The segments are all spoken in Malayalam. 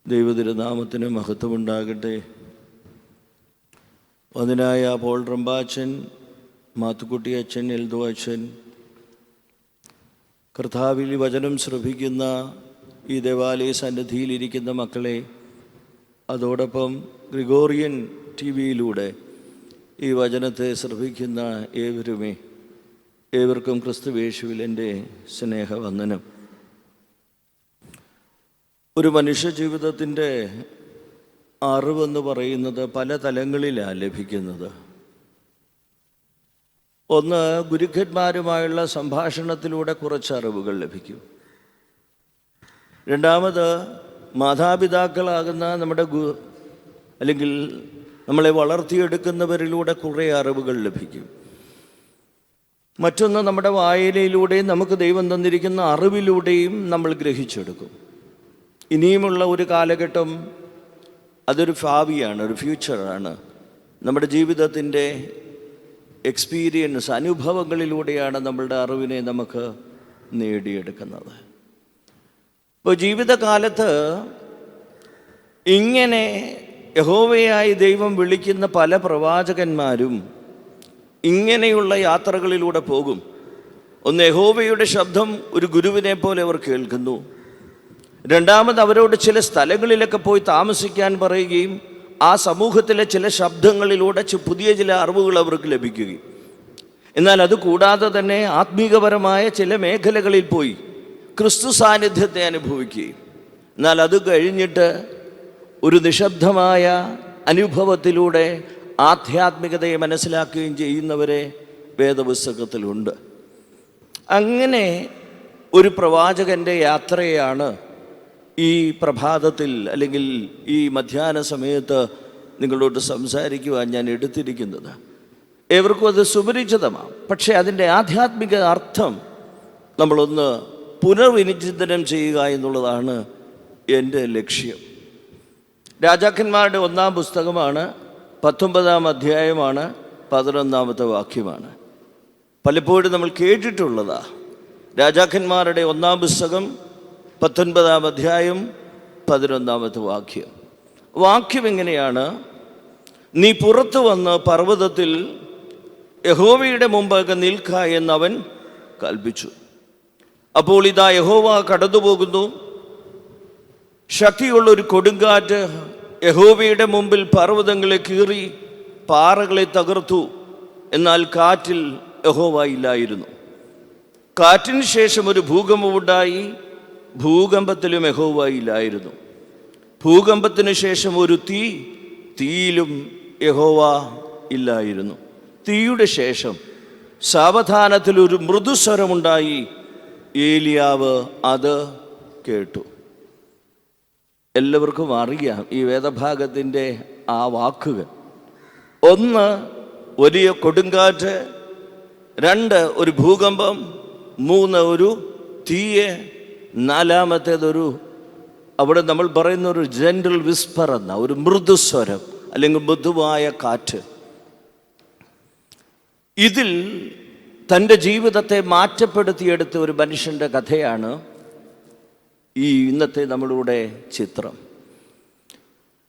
ദൈവതിരുനാമത്തിന് മഹത്വമുണ്ടാകട്ടെ. വന്ദനായ പോൾ റമ്പാച്ചൻ, മാത്തുക്കുട്ടി അച്ഛൻ, എൽദോ അച്ഛൻ, കർത്താവിൽ വചനം ശ്രവിക്കുന്ന ഈ ദേവാലയ സന്നിധിയിലിരിക്കുന്ന മക്കളെ, അതോടൊപ്പം ഗ്രിഗോറിയൻ TV-യിലൂടെ ഈ വചനത്തെ ശ്രവിക്കുന്ന ഏവർക്കും ക്രിസ്തുയേശുവിൽ എൻ്റെ സ്നേഹവന്ദനം. ഒരു മനുഷ്യ ജീവിതത്തിൻ്റെ അറിവെന്ന് പറയുന്നത് പല തലങ്ങളിലാണ് ലഭിക്കുന്നത്. ഒന്ന്, ഗുരുക്കന്മാരുമായുള്ള സംഭാഷണത്തിലൂടെ കുറച്ച് അറിവുകൾ ലഭിക്കും. രണ്ടാമത്, മാതാപിതാക്കളാകുന്ന നമ്മുടെ അല്ലെങ്കിൽ നമ്മളെ വളർത്തിയെടുക്കുന്നവരിലൂടെ കുറേ അറിവുകൾ ലഭിക്കും. മറ്റൊന്ന്, നമ്മുടെ വായനയിലൂടെയും നമുക്ക് ദൈവം തന്നിരിക്കുന്ന അറിവിലൂടെയും നമ്മൾ ഗ്രഹിച്ചെടുക്കും. ഇനിയുമുള്ള ഒരു കാലഘട്ടം അതൊരു ഭാവിയാണ്, ഒരു ഫ്യൂച്ചറാണ്. നമ്മുടെ ജീവിതത്തിൻ്റെ എക്സ്പീരിയൻസ്, അനുഭവങ്ങളിലൂടെയാണ് നമ്മളുടെ അറിവിനെ നമുക്ക് നേടിയെടുക്കുന്നത്. ഇപ്പോൾ ജീവിതകാലത്ത് ഇങ്ങനെ യഹോവയായി ദൈവം വിളിക്കുന്ന പല പ്രവാചകന്മാരും ഇങ്ങനെയുള്ള യാത്രകളിലൂടെ പോകും. ഒന്ന്, യഹോവയുടെ ശബ്ദം ഒരു ഗുരുവിനെ പോലെ അവർ കേൾക്കുന്നു. രണ്ടാമത്, അവരോട് ചില സ്ഥലങ്ങളിലൊക്കെ പോയി താമസിക്കാൻ പറയുകയും ആ സമൂഹത്തിലെ ചില ശബ്ദങ്ങളിലൂടെ പുതിയ ചില അറിവുകൾ അവർക്ക് ലഭിക്കുകയും, എന്നാൽ അതുകൂടാതെ തന്നെ ആത്മീകപരമായ ചില മേഖലകളിൽ പോയി ക്രിസ്തു സാന്നിധ്യത്തെ അനുഭവിക്കുകയും, എന്നാൽ അത് കഴിഞ്ഞിട്ട് ഒരു നിശബ്ദമായ അനുഭവത്തിലൂടെ ആധ്യാത്മികതയെ മനസ്സിലാക്കുകയും ചെയ്യുന്നവരെ വേദപുസ്തകത്തിലുണ്ട്. അങ്ങനെ ഒരു പ്രവാചകൻ്റെ യാത്രയാണ് ഈ പ്രഭാതത്തിൽ അല്ലെങ്കിൽ ഈ മധ്യാഹ്ന സമയത്ത് നിങ്ങളോട് സംസാരിക്കുവാൻ ഞാൻ എടുത്തിരിക്കുന്നത്. ഏവർക്കും അത് സുപരിചിതമാണ്. പക്ഷേ അതിൻ്റെ ആധ്യാത്മിക അർത്ഥം നമ്മളൊന്ന് പുനർവിചിന്തനം ചെയ്യുക എന്നുള്ളതാണ് എൻ്റെ ലക്ഷ്യം. രാജാക്കന്മാരുടെ 1-ാം പുസ്തകമാണ്, 19-ാം അധ്യായമാണ്, 11-ാമത്തെ വാക്യമാണ്. പലപ്പോഴും നമ്മൾ കേട്ടിട്ടുള്ളതാണ്. രാജാക്കന്മാരുടെ 1-ാം പുസ്തകം 19-ാം അധ്യായം 11-ാമത്തെ വാക്യം എങ്ങനെയാണ്? നീ പുറത്തു വന്ന് പർവ്വതത്തിൽ യഹോവയുടെ മുമ്പാകെ നിൽക്ക എന്നവൻ കൽപ്പിച്ചു. അപ്പോൾ ഇതാ യഹോവ കടന്നുപോകുന്നു. ശക്തിയുള്ളൊരു കൊടുങ്കാറ്റ് യഹോവയുടെ മുമ്പിൽ പർവ്വതങ്ങളെ കീറി പാറകളെ തകർത്തു. എന്നാൽ കാറ്റിൽ യഹോവ ഇല്ലായിരുന്നു. കാറ്റിന് ശേഷം ഒരു ഭൂകമ്പമുണ്ടായി. ഭൂകമ്പത്തിലും യഹോവ ഇല്ലായിരുന്നു. ഭൂകമ്പത്തിന് ശേഷം ഒരു തീയിലും യഹോവ ഇല്ലായിരുന്നു. തീയുടെ ശേഷം സാവധാനത്തിൽ ഒരു മൃദുസ്വരമുണ്ടായി. ഏലിയാവ് അത് കേട്ടു. എല്ലാവർക്കും അറിയാം ഈ വേദഭാഗത്തിൻ്റെ ആ വാക്കുകൾ. 1, വലിയ കൊടുങ്കാറ്റ്. 2, ഒരു ഭൂകമ്പം. 3, ഒരു തീയ്. 4-ാമത്തേതൊരു, അവിടെ നമ്മൾ പറയുന്ന ഒരു ജെൻറൽ വിസ്പർ എന്ന ഒരു മൃദുസ്വരം അല്ലെങ്കിൽ മൃദുവായ കാറ്റ്. ഇതിൽ തൻ്റെ ജീവിതത്തെ മാറ്റപ്പെടുത്തിയെടുത്ത ഒരു മനുഷ്യൻ്റെ കഥയാണ് ഈ ഇന്നത്തെ നമ്മളുടെ ചിത്രം.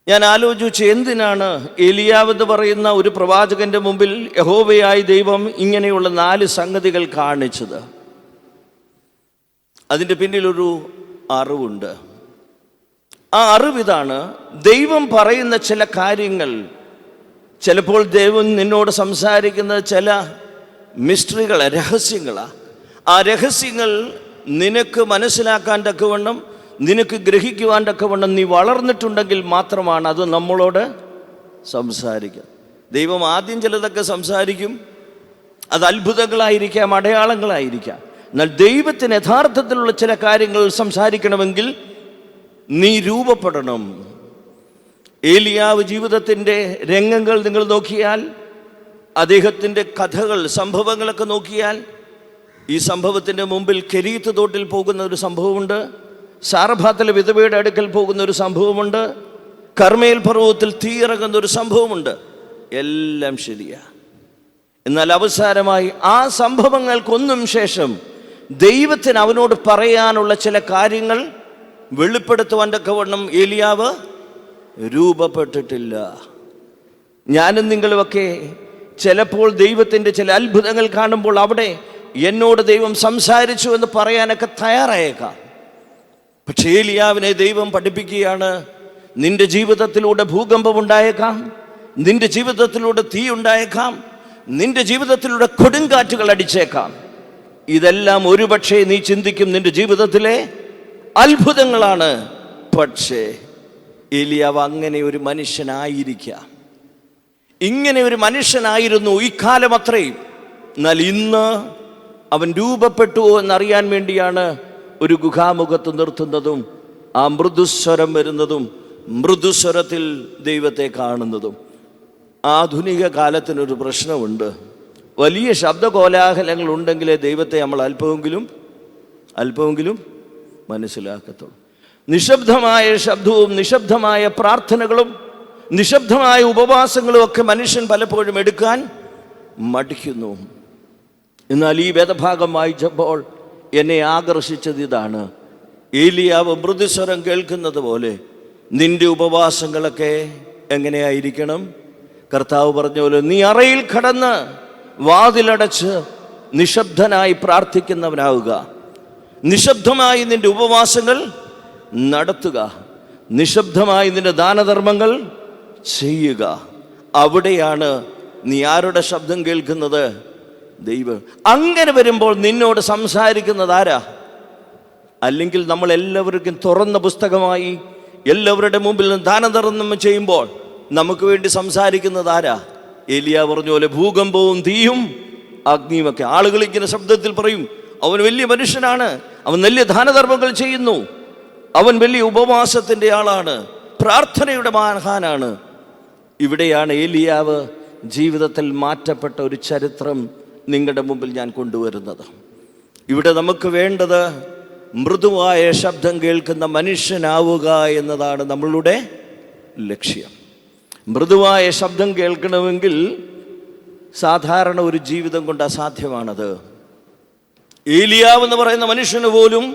ഞാൻ ആലോചിച്ചു, എന്തിനാണ് ഏലിയാവ് എന്ന് പറയുന്ന ഒരു പ്രവാചകൻ്റെ മുമ്പിൽ യഹോവയായി ദൈവം ഇങ്ങനെയുള്ള 4 സംഗതികൾ കാണിച്ചത്? അതിൻ്റെ പിന്നിലൊരു അറിവുണ്ട്. ആ അറിവിതാണ്, ദൈവം പറയുന്ന ചില കാര്യങ്ങൾ, ചിലപ്പോൾ ദൈവം നിന്നോട് സംസാരിക്കുന്ന ചില മിസ്റ്ററികളാണ്, രഹസ്യങ്ങളാണ്. ആ രഹസ്യങ്ങൾ നിനക്ക് മനസ്സിലാക്കാൻ തക്കവണ്ണം, നിനക്ക് ഗ്രഹിക്കുവാൻ തക്കവണ്ണം നീ വളർന്നിട്ടുണ്ടെങ്കിൽ മാത്രമാണ് അത് നമ്മളോട് സംസാരിക്കുക. ദൈവം ആദ്യം ചിലതൊക്കെ സംസാരിക്കും. അത് അത്ഭുതങ്ങളായിരിക്കാം, അടയാളങ്ങളായിരിക്കാം. എന്നാൽ ദൈവത്തിന് യഥാർത്ഥത്തിലുള്ള ചില കാര്യങ്ങൾ സംസാരിക്കണമെങ്കിൽ നീ രൂപപ്പെടണം. ഏലിയാവ് ജീവിതത്തിൻ്റെ രംഗങ്ങൾ നിങ്ങൾ നോക്കിയാൽ, അദ്ദേഹത്തിൻ്റെ കഥകൾ, സംഭവങ്ങളൊക്കെ നോക്കിയാൽ, ഈ സംഭവത്തിൻ്റെ മുമ്പിൽ കെരീത്ത് തോട്ടിൽ പോകുന്ന ഒരു സംഭവമുണ്ട്. സാറഭാത്തിലെ വിധവയുടെ അടുക്കൽ പോകുന്ന ഒരു സംഭവമുണ്ട്. കർമ്മേൽ പർവ്വതത്തിൽ തീയിറങ്ങുന്ന ഒരു സംഭവമുണ്ട്. എല്ലാം ശരിയാണ്. എന്നാൽ അവസാനമായി ആ സംഭവങ്ങൾക്കൊന്നും ശേഷം ദൈവത്തിന് അവനോട് പറയാനുള്ള ചില കാര്യങ്ങൾ വെളിപ്പെടുത്തുവാൻ തക്കവണ്ണം ഏലിയാവ് രൂപപ്പെട്ടിട്ടില്ല. ഞാനും നിങ്ങളുമൊക്കെ ചിലപ്പോൾ ദൈവത്തിൻ്റെ ചില അത്ഭുതങ്ങൾ കാണുമ്പോൾ അവിടെ എന്നോട് ദൈവം സംസാരിച്ചു എന്ന് പറയാനൊക്കെ തയ്യാറായേക്കാം. പക്ഷേ ഏലിയാവിനെ ദൈവം പഠിപ്പിക്കുകയാണ്, നിന്റെ ജീവിതത്തിലൂടെ ഭൂകമ്പം ഉണ്ടായേക്കാം, നിന്റെ ജീവിതത്തിലൂടെ തീ ഉണ്ടായേക്കാം, നിന്റെ ജീവിതത്തിലൂടെ കൊടുങ്കാറ്റുകൾ അടിച്ചേക്കാം. ഇതെല്ലാം ഒരുപക്ഷെ നീ ചിന്തിക്കും നിന്റെ ജീവിതത്തിലെ അത്ഭുതങ്ങളാണ്. പക്ഷേ ഏലിയാവ് അങ്ങനെ ഒരു മനുഷ്യനായിരിക്കാം, ഇങ്ങനെ ഒരു മനുഷ്യനായിരുന്നു ഇക്കാലം അത്രയും. എന്നാൽ ഇന്ന് അവൻ രൂപപ്പെട്ടുവോ എന്നറിയാൻ വേണ്ടിയാണ് ഒരു ഗുഹാമുഖത്ത് നിർത്തുന്നതും ആ മൃദുസ്വരം വരുന്നതും മൃദുസ്വരത്തിൽ ദൈവത്തെ കാണുന്നതും. ആധുനിക കാലത്തിനൊരു പ്രശ്നമുണ്ട്, വലിയ ശബ്ദകോലാഹലങ്ങൾ ഉണ്ടെങ്കിലേ ദൈവത്തെ നമ്മൾ അല്പമെങ്കിലും മനസ്സിലാക്കത്തുള്ളൂ. നിശബ്ദമായ ശബ്ദവും നിശബ്ദമായ പ്രാർത്ഥനകളും നിശബ്ദമായ ഉപവാസങ്ങളും ഒക്കെ മനുഷ്യൻ പലപ്പോഴും എടുക്കാൻ മടിക്കുന്നു. എന്നാൽ ഈ വേദഭാഗം വായിച്ചപ്പോൾ എന്നെ ആകർഷിച്ചത് ഇതാണ്, ഏലിയാവ് മൃദുസ്വരം കേൾക്കുന്നത് പോലെ നിന്റെ ഉപവാസങ്ങളൊക്കെ എങ്ങനെയായിരിക്കണം? കർത്താവ് പറഞ്ഞ പോലെ നീ അറയിൽ കടന്ന് വാതിലടച്ച് നിശബ്ദനായി പ്രാർത്ഥിക്കുന്നവനാവുക, നിശബ്ദമായി നിന്റെ ഉപവാസങ്ങൾ നടത്തുക, നിശബ്ദമായി നിന്റെ ദാനധർമ്മങ്ങൾ ചെയ്യുക. അവിടെയാണ് നീ ആരുടെ ശബ്ദം കേൾക്കുന്നത്? ദൈവം. അങ്ങനെ വരുമ്പോൾ നിന്നോട് സംസാരിക്കുന്നത് ആരാ? അല്ലെങ്കിൽ നമ്മൾ എല്ലാവർക്കും തുറന്ന പുസ്തകമായി എല്ലാവരുടെ മുമ്പിൽ ദാനധർമ്മം ചെയ്യുമ്പോൾ നമുക്ക് വേണ്ടി സംസാരിക്കുന്നത് ആരാ? ഏലിയാ പറഞ്ഞ പോലെ ഭൂകമ്പവും തീയും അഗ്നിയുമൊക്കെ. ആളുകൾ ഇങ്ങനെ ശബ്ദത്തിൽ പറയും, അവൻ വലിയ മനുഷ്യനാണ്, അവൻ വലിയ ദാനധർമ്മങ്ങൾ ചെയ്യുന്നു, അവൻ വലിയ ഉപവാസത്തിൻ്റെ ആളാണ്, പ്രാർത്ഥനയുടെ മഹാനാണ്. ഇവിടെയാണ് ഏലിയാവ് ജീവിതത്തിൽ മാറ്റപ്പെട്ട ഒരു ചരിത്രം നിങ്ങളുടെ മുമ്പിൽ ഞാൻ കൊണ്ടുവരുന്നത്. ഇവിടെ നമുക്ക് വേണ്ടത് മൃദുവായ ശബ്ദം കേൾക്കുന്ന മനുഷ്യനാവുക എന്നതാണ് നമ്മളുടെ ലക്ഷ്യം. മൃദുവായ ശബ്ദം കേൾക്കണമെങ്കിൽ സാധാരണ ഒരു ജീവിതം കൊണ്ട് അസാധ്യമാണത്. ഏലിയാവ് എന്ന് പറയുന്ന മനുഷ്യന് പോലും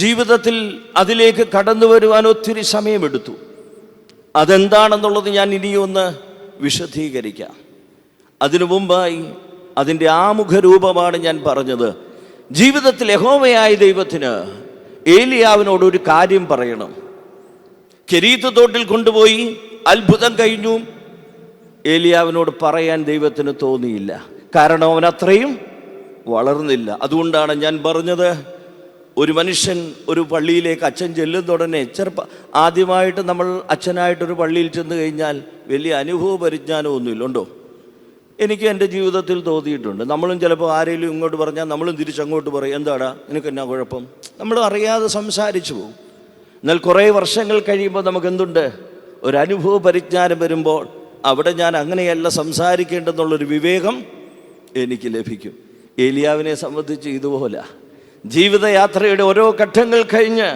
ജീവിതത്തിൽ അതിലേക്ക് കടന്നു വരുവാൻ ഒത്തിരി സമയമെടുത്തു. അതെന്താണെന്നുള്ളത് ഞാൻ ഇനിയൊന്ന് വിശദീകരിക്കാം. അതിനു മുമ്പായി അതിൻ്റെ ആമുഖരൂപമാണ് ഞാൻ പറഞ്ഞത്. ജീവിതത്തിൽ യഹോവയായ ദൈവത്തിന് ഏലിയാവിനോട് ഒരു കാര്യം പറയണം. കെരീത്ത് തോട്ടിൽ കൊണ്ടുപോയി അത്ഭുതം കഴിഞ്ഞു. ഏലിയാവിനോട് പറയാൻ ദൈവത്തിന് തോന്നിയില്ല, കാരണം അവൻ അത്രയും വളർന്നില്ല. അതുകൊണ്ടാണ് ഞാൻ പറഞ്ഞത്, ഒരു മനുഷ്യൻ ഒരു പള്ളിയിലേക്ക് അച്ഛൻ ചെല്ലുന്ന ഉടനെ ആദ്യമായിട്ട് നമ്മൾ അച്ഛനായിട്ടൊരു പള്ളിയിൽ ചെന്ന് കഴിഞ്ഞാൽ വലിയ അനുഭവ പരിജ്ഞാനമൊന്നുമില്ല. ഉണ്ടോ? എനിക്ക് എൻ്റെ ജീവിതത്തിൽ തോന്നിയിട്ടുണ്ട്. നമ്മളും ചിലപ്പോൾ ആരെങ്കിലും ഇങ്ങോട്ട് പറഞ്ഞാൽ നമ്മളും തിരിച്ചങ്ങോട്ട് പറയും, എന്താടാ നിനക്ക് എന്നാ കുഴപ്പം? നമ്മൾ അറിയാതെ സംസാരിച്ചു പോകും. എന്നാൽ കുറേ വർഷങ്ങൾ കഴിയുമ്പോൾ നമുക്ക് എന്തുണ്ട്? ഒരു അനുഭവ പരിജ്ഞാനം വരുമ്പോൾ അവിടെ ഞാൻ അങ്ങനെയല്ല സംസാരിക്കേണ്ടെന്നുള്ളൊരു വിവേകം എനിക്ക് ലഭിക്കും. ഏലിയാവിനെ സംബന്ധിച്ച് ഇതുപോലെ ജീവിതയാത്രയുടെ ഓരോ ഘട്ടങ്ങൾ കഴിഞ്ഞ്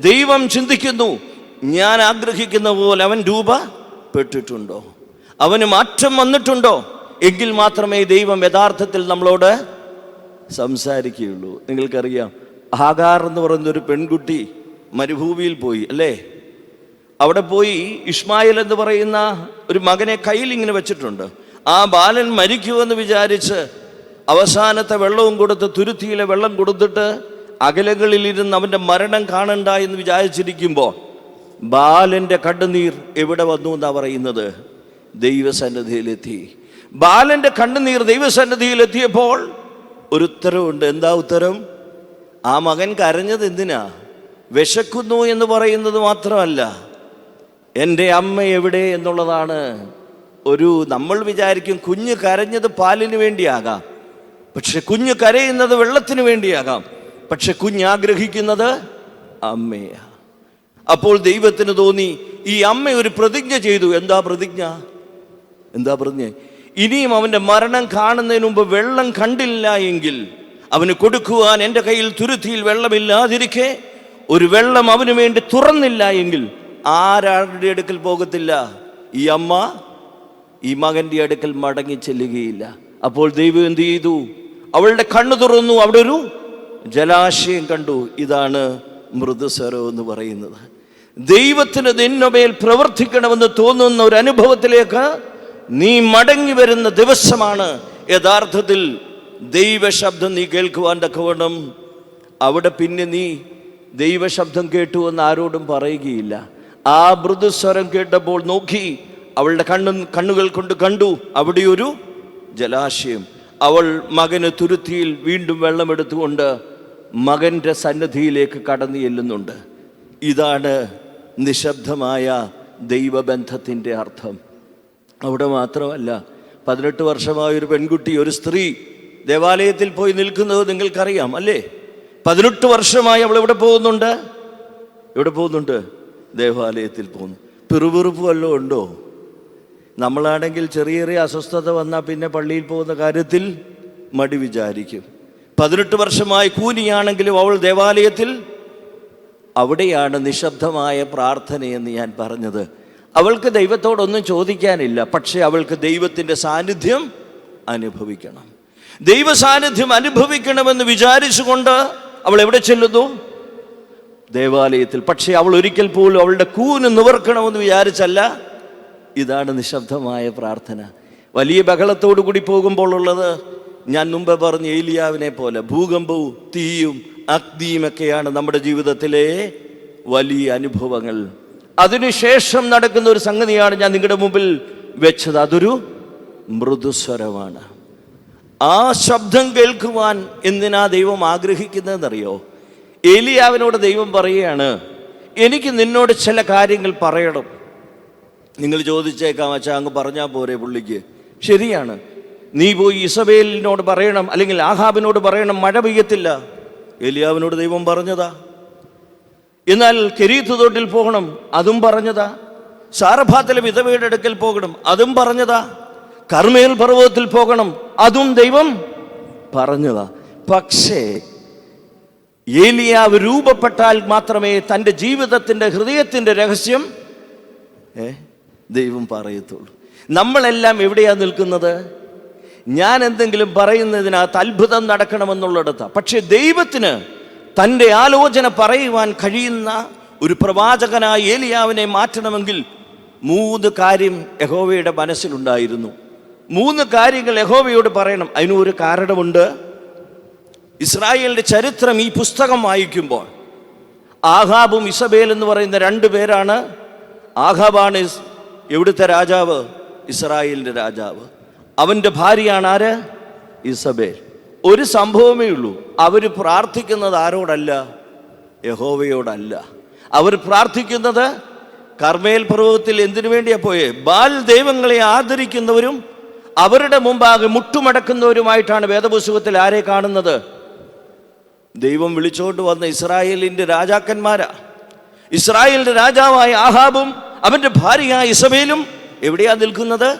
ദൈവം ചിന്തിക്കുന്നു, ഞാൻ ആഗ്രഹിക്കുന്ന പോലെ അവൻ രൂപപ്പെട്ടിട്ടുണ്ടോ, അവന് മാറ്റം വന്നിട്ടുണ്ടോ? എങ്കിൽ മാത്രമേ ദൈവം യഥാർത്ഥത്തിൽ നമ്മളോട് സംസാരിക്കുകയുള്ളൂ. നിങ്ങൾക്കറിയാം, ഹാഗാർ എന്ന് പറയുന്നൊരു പെൺകുട്ടി മരുഭൂമിയിൽ പോയി അല്ലേ? അവിടെ പോയി ഇഷ്മായേൽ എന്ന് പറയുന്ന ഒരു മകനെ കയ്യിൽ ഇങ്ങനെ വെച്ചിട്ടുണ്ട്. ആ ബാലൻ മരിക്കുമെന്ന് വിചാരിച്ച് അവസാനത്തെ വെള്ളവും കൊടുത്ത് തുരുത്തിയിലെ വെള്ളം കൊടുത്തിട്ട് അകലങ്ങളിലിരുന്ന് അവൻ്റെ മരണം കാണണ്ട എന്ന് വിചാരിച്ചിരിക്കുമ്പോൾ ബാലൻ്റെ കണ്ണുനീർ എവിടെ വന്നു എന്നാണ് പറയുന്നത്? ദൈവസന്നിധിയിലെത്തി. ബാലൻ്റെ കണ്ണുനീർ ദൈവസന്നിധിയിലെത്തിയപ്പോൾ ഒരു ഉത്തരവുണ്ട്. എന്താ ഉത്തരം? ആ മകൻ കരഞ്ഞത് എന്തിനാ? വിശക്കുന്നു എന്ന് പറയുന്നത് മാത്രമല്ല, എൻ്റെ അമ്മ എവിടെ എന്നുള്ളതാണ്. നമ്മൾ വിചാരിക്കും കുഞ്ഞ് കരഞ്ഞത് പാലിന് വേണ്ടിയാകാം, പക്ഷെ കുഞ്ഞ് കരയുന്നത് വെള്ളത്തിന് വേണ്ടിയാകാം, പക്ഷെ കുഞ്ഞ് ആഗ്രഹിക്കുന്നത് അമ്മയാ. അപ്പോൾ ദൈവത്തിന് തോന്നി, ഈ അമ്മ ഒരു പ്രതിജ്ഞ ചെയ്തു. എന്താ പ്രതിജ്ഞ? ഇനിയും അവൻ്റെ മരണം കാണുന്നതിന് മുമ്പ് വെള്ളം കണ്ടില്ല എങ്കിൽ അവന് കൊടുക്കുവാൻ എൻ്റെ കയ്യിൽ തുരുത്തിയിൽ വെള്ളമില്ലാതിരിക്കെ ഒരു വെള്ളം അവന് വേണ്ടി തുറന്നില്ല എങ്കിൽ ആരുടെ അടുക്കൽ പോകത്തില്ല? ഈ അമ്മ ഈ മകൻ്റെ അടുക്കൽ മടങ്ങി ചെല്ലുകയില്ല. അപ്പോൾ ദൈവം എന്ത് ചെയ്തു? അവളുടെ കണ്ണു തുറന്നു, അവിടെ ഒരു ജലാശയം കണ്ടു. ഇതാണ് മൃദുസ്വരം എന്ന് പറയുന്നത്. ദൈവത്തിന് നിന്നുമേൽ പ്രവർത്തിക്കണമെന്ന് തോന്നുന്ന ഒരു അനുഭവത്തിലേക്ക് നീ മടങ്ങി വരുന്ന ദിവസമാണ് യഥാർത്ഥത്തിൽ ദൈവശബ്ദം നീ കേൾക്കുവാൻ തക്കവണ്ണം. അവിടെ പിന്നെ നീ ദൈവശബ്ദം കേട്ടു എന്ന് ആരോടും പറയുകയില്ല. ആ മൃദുസ്വരം കേട്ടപ്പോൾ നോക്കി, അവളുടെ കണ്ണുകൾ കൊണ്ട് കണ്ടു അവിടെ ഒരു ജലാശയം. അവൾ മകന് തുരുത്തിയിൽ വീണ്ടും വെള്ളമെടുത്തുകൊണ്ട് മകൻ്റെ സന്നിധിയിലേക്ക് കടന്നു ചെല്ലുന്നുണ്ട്. ഇതാണ് നിശബ്ദമായ ദൈവബന്ധത്തിൻ്റെ അർത്ഥം. അവിടെ മാത്രമല്ല, 18 വർഷമായ ഒരു പെൺകുട്ടി, ഒരു സ്ത്രീ ദേവാലയത്തിൽ പോയി നിൽക്കുന്നത് നിങ്ങൾക്കറിയാം അല്ലേ? 18 വർഷമായി അവൾ എവിടെ പോകുന്നുണ്ട്? ദേവാലയത്തിൽ പോകുന്നു. പിറുപിറുപ്പ് വല്ലതും ഉണ്ടോ? നമ്മളാണെങ്കിൽ ചെറിയ ചെറിയ അസ്വസ്ഥത വന്നാൽ പിന്നെ പള്ളിയിൽ പോകുന്ന കാര്യത്തിൽ മടി വിചാരിക്കും. 18 വർഷമായി കൂനിയാണെങ്കിലും അവൾ ദേവാലയത്തിൽ. അവിടെയാണ് നിശബ്ദമായ പ്രാർത്ഥനയെന്ന് ഞാൻ പറഞ്ഞത്. അവൾക്ക് ദൈവത്തോടൊന്നും ചോദിക്കാനില്ല, പക്ഷെ അവൾക്ക് ദൈവത്തിൻ്റെ സാന്നിധ്യം അനുഭവിക്കണം. ദൈവ സാന്നിധ്യം അനുഭവിക്കണമെന്ന് വിചാരിച്ചുകൊണ്ട് അവൾ എവിടെ ചെല്ലുന്നു? ദേവാലയത്തിൽ. പക്ഷെ അവൾ ഒരിക്കൽ പോലും അവളുടെ കൂന് നിവർക്കണമെന്ന് വിചാരിച്ചല്ല. ഇതാണ് നിശബ്ദമായ പ്രാർത്ഥന. വലിയ ബഹളത്തോടു കൂടി പോകുമ്പോൾ ഉള്ളത്, ഞാൻ മുമ്പ് പറഞ്ഞ ഏലിയാവിനെ പോലെ ഭൂകമ്പവും തീയും അഗ്നിയുമൊക്കെയാണ് നമ്മുടെ ജീവിതത്തിലെ വലിയ അനുഭവങ്ങൾ. അതിനുശേഷം നടക്കുന്ന ഒരു സംഗതിയാണ് ഞാൻ നിങ്ങളുടെ മുമ്പിൽ വെച്ചത്. അതൊരു മൃദുസ്വരമാണ്. ആ ശബ്ദം കേൾക്കുവാൻ എന്തിനാ ദൈവം ആഗ്രഹിക്കുന്നതെന്നറിയോ? ഏലിയാവിനോട് ദൈവം പറയുകയാണ്, എനിക്ക് നിന്നോട് ചില കാര്യങ്ങൾ പറയണം. നിങ്ങൾ ചോദിച്ചേക്കാം, അച്ഛാ അങ്ങ് പറഞ്ഞാൽ പോരെ പുള്ളിക്ക്? ശരിയാണ്, നീ പോയി ഇസബേലിനോട് പറയണം, അല്ലെങ്കിൽ ആഹാബിനോട് പറയണം മഴ പെയ്യത്തില്ല. ഏലിയാവിനോട് ദൈവം പറഞ്ഞതാ. എന്നാൽ കെരീത്ത് തോട്ടിൽ പോകണം, അതും പറഞ്ഞതാ. സാരഭാത്തിലെ വിധവയുടെ അടുക്കൽ പോകണം, അതും പറഞ്ഞതാ. കർമ്മേൽ പർവ്വതത്തിൽ പോകണം, അതും ദൈവം പറഞ്ഞതാ. പക്ഷേ ഏലിയാവ് രൂപപ്പെട്ടാൽ മാത്രമേ തൻ്റെ ജീവിതത്തിൻ്റെ ഹൃദയത്തിൻ്റെ രഹസ്യം ദൈവം പറയത്തുള്ളൂ. നമ്മളെല്ലാം എവിടെയാ നിൽക്കുന്നത്? ഞാൻ എന്തെങ്കിലും പറയുന്നതിനകത്ത് അത്ഭുതം നടക്കണമെന്നുള്ളിടത്താണ്. പക്ഷെ ദൈവത്തിന് തൻ്റെ ആലോചന പറയുവാൻ കഴിയുന്ന ഒരു പ്രവാചകനായ ഏലിയാവിനെ മാറ്റണമെങ്കിൽ 3 കാര്യം യഹോവയുടെ മനസ്സിലുണ്ടായിരുന്നു. 3 കാര്യങ്ങൾ യഹോവയോട് പറയണം. അതിനൊരു കാരണമുണ്ട്. ഇസ്രായേലിൻ്റെ ചരിത്രം ഈ പുസ്തകം വായിക്കുമ്പോൾ ആഹാബും ഇസബേൽ എന്ന് പറയുന്ന 2 പേരാണ്. ആഹാബാണ് എവിടുത്തെ രാജാവ്? ഇസ്രായേലിൻ്റെ രാജാവ്. അവൻ്റെ ഭാര്യയാണ് ആര്? ഇസബേൽ. ഒരു സംഭവമേ ഉള്ളൂ, അവർ പ്രാർത്ഥിക്കുന്നത് ആരോടല്ല? യഹോവയോടല്ല. അവർ പ്രാർത്ഥിക്കുന്നത് കർമ്മേൽ പർവ്വതത്തിൽ എന്തിനു വേണ്ടിയാ പോയേ? ബാൽ ദൈവങ്ങളെ ആദരിക്കുന്നവരും അവരുടെ മുമ്പാകെ മുട്ടുമടക്കുന്നവരുമായിട്ടാണ് വേദപുസ്തകത്തിൽ ആരെ കാണുന്നത്? ദൈവം വിളിച്ചോണ്ട് വന്ന ഇസ്രായേലിൻ്റെ രാജാക്കന്മാരാ. ഇസ്രായേലിൻ്റെ രാജാവായ ആഹാബും അവൻ്റെ ഭാര്യയായ ഇസബേലും എവിടെയാ നിൽക്കുന്നത്?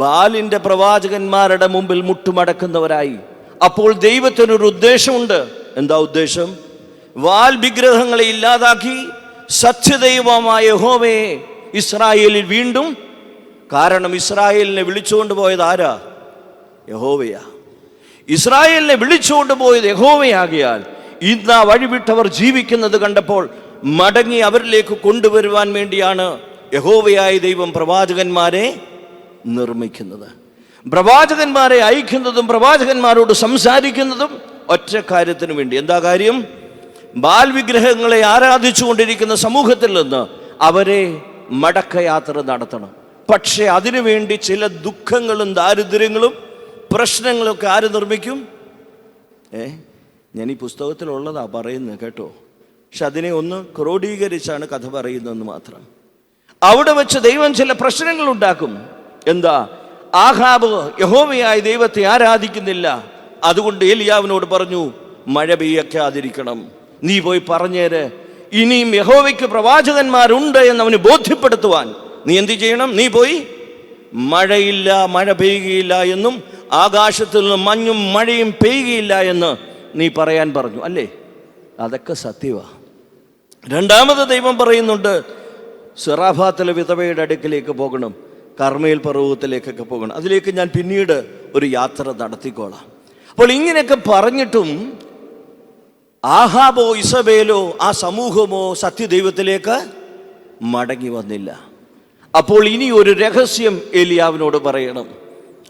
ബാലിൻ്റെ പ്രവാചകന്മാരുടെ മുമ്പിൽ മുട്ടുമടക്കുന്നവരായി. അപ്പോൾ ദൈവത്തിനൊരു ഉദ്ദേശമുണ്ട്. എന്താ ഉദ്ദേശം? വാൽ വിഗ്രഹങ്ങളെ ഇല്ലാതാക്കി സത്യദൈവമായ യഹോവയെ ഇസ്രായേലിൽ വീണ്ടും. കാരണം ഇസ്രായേലിനെ വിളിച്ചുകൊണ്ട് പോയത് ആരാ? യഹോവയാ. ഇസ്രായേലിനെ വിളിച്ചുകൊണ്ട് പോയത് യഹോവയാകിയാൽ ഇന്ന് ആ വഴിവിട്ടവർ ജീവിക്കുന്നത് കണ്ടപ്പോൾ മടങ്ങി അവരിലേക്ക് കൊണ്ടുവരുവാൻ വേണ്ടിയാണ് യഹോവയായ ദൈവം പ്രവാചകന്മാരെ നിർമ്മിക്കുന്നത്. പ്രവാചകന്മാരെ അയക്കുന്നതും പ്രവാചകന്മാരോട് സംസാരിക്കുന്നതും ഒറ്റ കാര്യത്തിനു വേണ്ടി. എന്താ കാര്യം? ബാൽ വിഗ്രഹങ്ങളെ ആരാധിച്ചു കൊണ്ടിരിക്കുന്ന സമൂഹത്തിൽ നിന്ന് അവരെ മടക്കയാത്ര നടത്തണം. പക്ഷെ അതിനുവേണ്ടി ചില ദുഃഖങ്ങളും ദാരിദ്ര്യങ്ങളും പ്രശ്നങ്ങളൊക്കെ ആര് നിർമ്മിക്കും? ഞാൻ ഈ പുസ്തകത്തിലുള്ളതാ പറയുന്നത് കേട്ടോ. പക്ഷെ അതിനെ ഒന്ന് ക്രോഡീകരിച്ചാണ് കഥ പറയുന്നതെന്ന് മാത്രം. അവിടെ വെച്ച് ദൈവം ചില പ്രശ്നങ്ങൾ ഉണ്ടാക്കും. എന്താ? ആഹാബ് യഹോവയായ ദൈവത്തെ ആരാധിക്കുന്നില്ല. അതുകൊണ്ട് ഏലിയാവിനോട് പറഞ്ഞു, മഴ പെയ്യാതിരിക്കണം, നീ പോയി പറഞ്ഞേര്. ഇനിയും യഹോവയ്ക്ക് പ്രവാചകന്മാരുണ്ട് എന്നവന് ബോധ്യപ്പെടുത്തുവാൻ നീ എന്ത് ചെയ്യണം? നീ പോയി മഴയില്ല, മഴ പെയ്യുകയില്ല എന്നും ആകാശത്തിൽ നിന്ന് മഞ്ഞും മഴയും പെയ്യുകയില്ല എന്ന് നീ പറയാൻ പറഞ്ഞു. അല്ലേ? അതൊക്കെ സത്യമാണ്. രണ്ടാമത് ദൈവം പറയുന്നുണ്ട്, സെറാഫാത്തിലെ വിധവയുടെ അടുക്കിലേക്ക് പോകണം, കർമ്മേൽ പർവ്വതത്തിലേക്കൊക്കെ പോകണം. അതിലേക്ക് ഞാൻ പിന്നീട് ഒരു യാത്ര നടത്തിക്കോളാം. അപ്പോൾ ഇങ്ങനെയൊക്കെ പറഞ്ഞിട്ടും ആഹാബോ ഇസബേലോ ആ സമൂഹമോ സത്യദൈവത്തിലേക്ക് മടങ്ങി വന്നില്ല. അപ്പോൾ ഇനി ഒരു രഹസ്യം ഏലിയാവിനോട് പറയണം.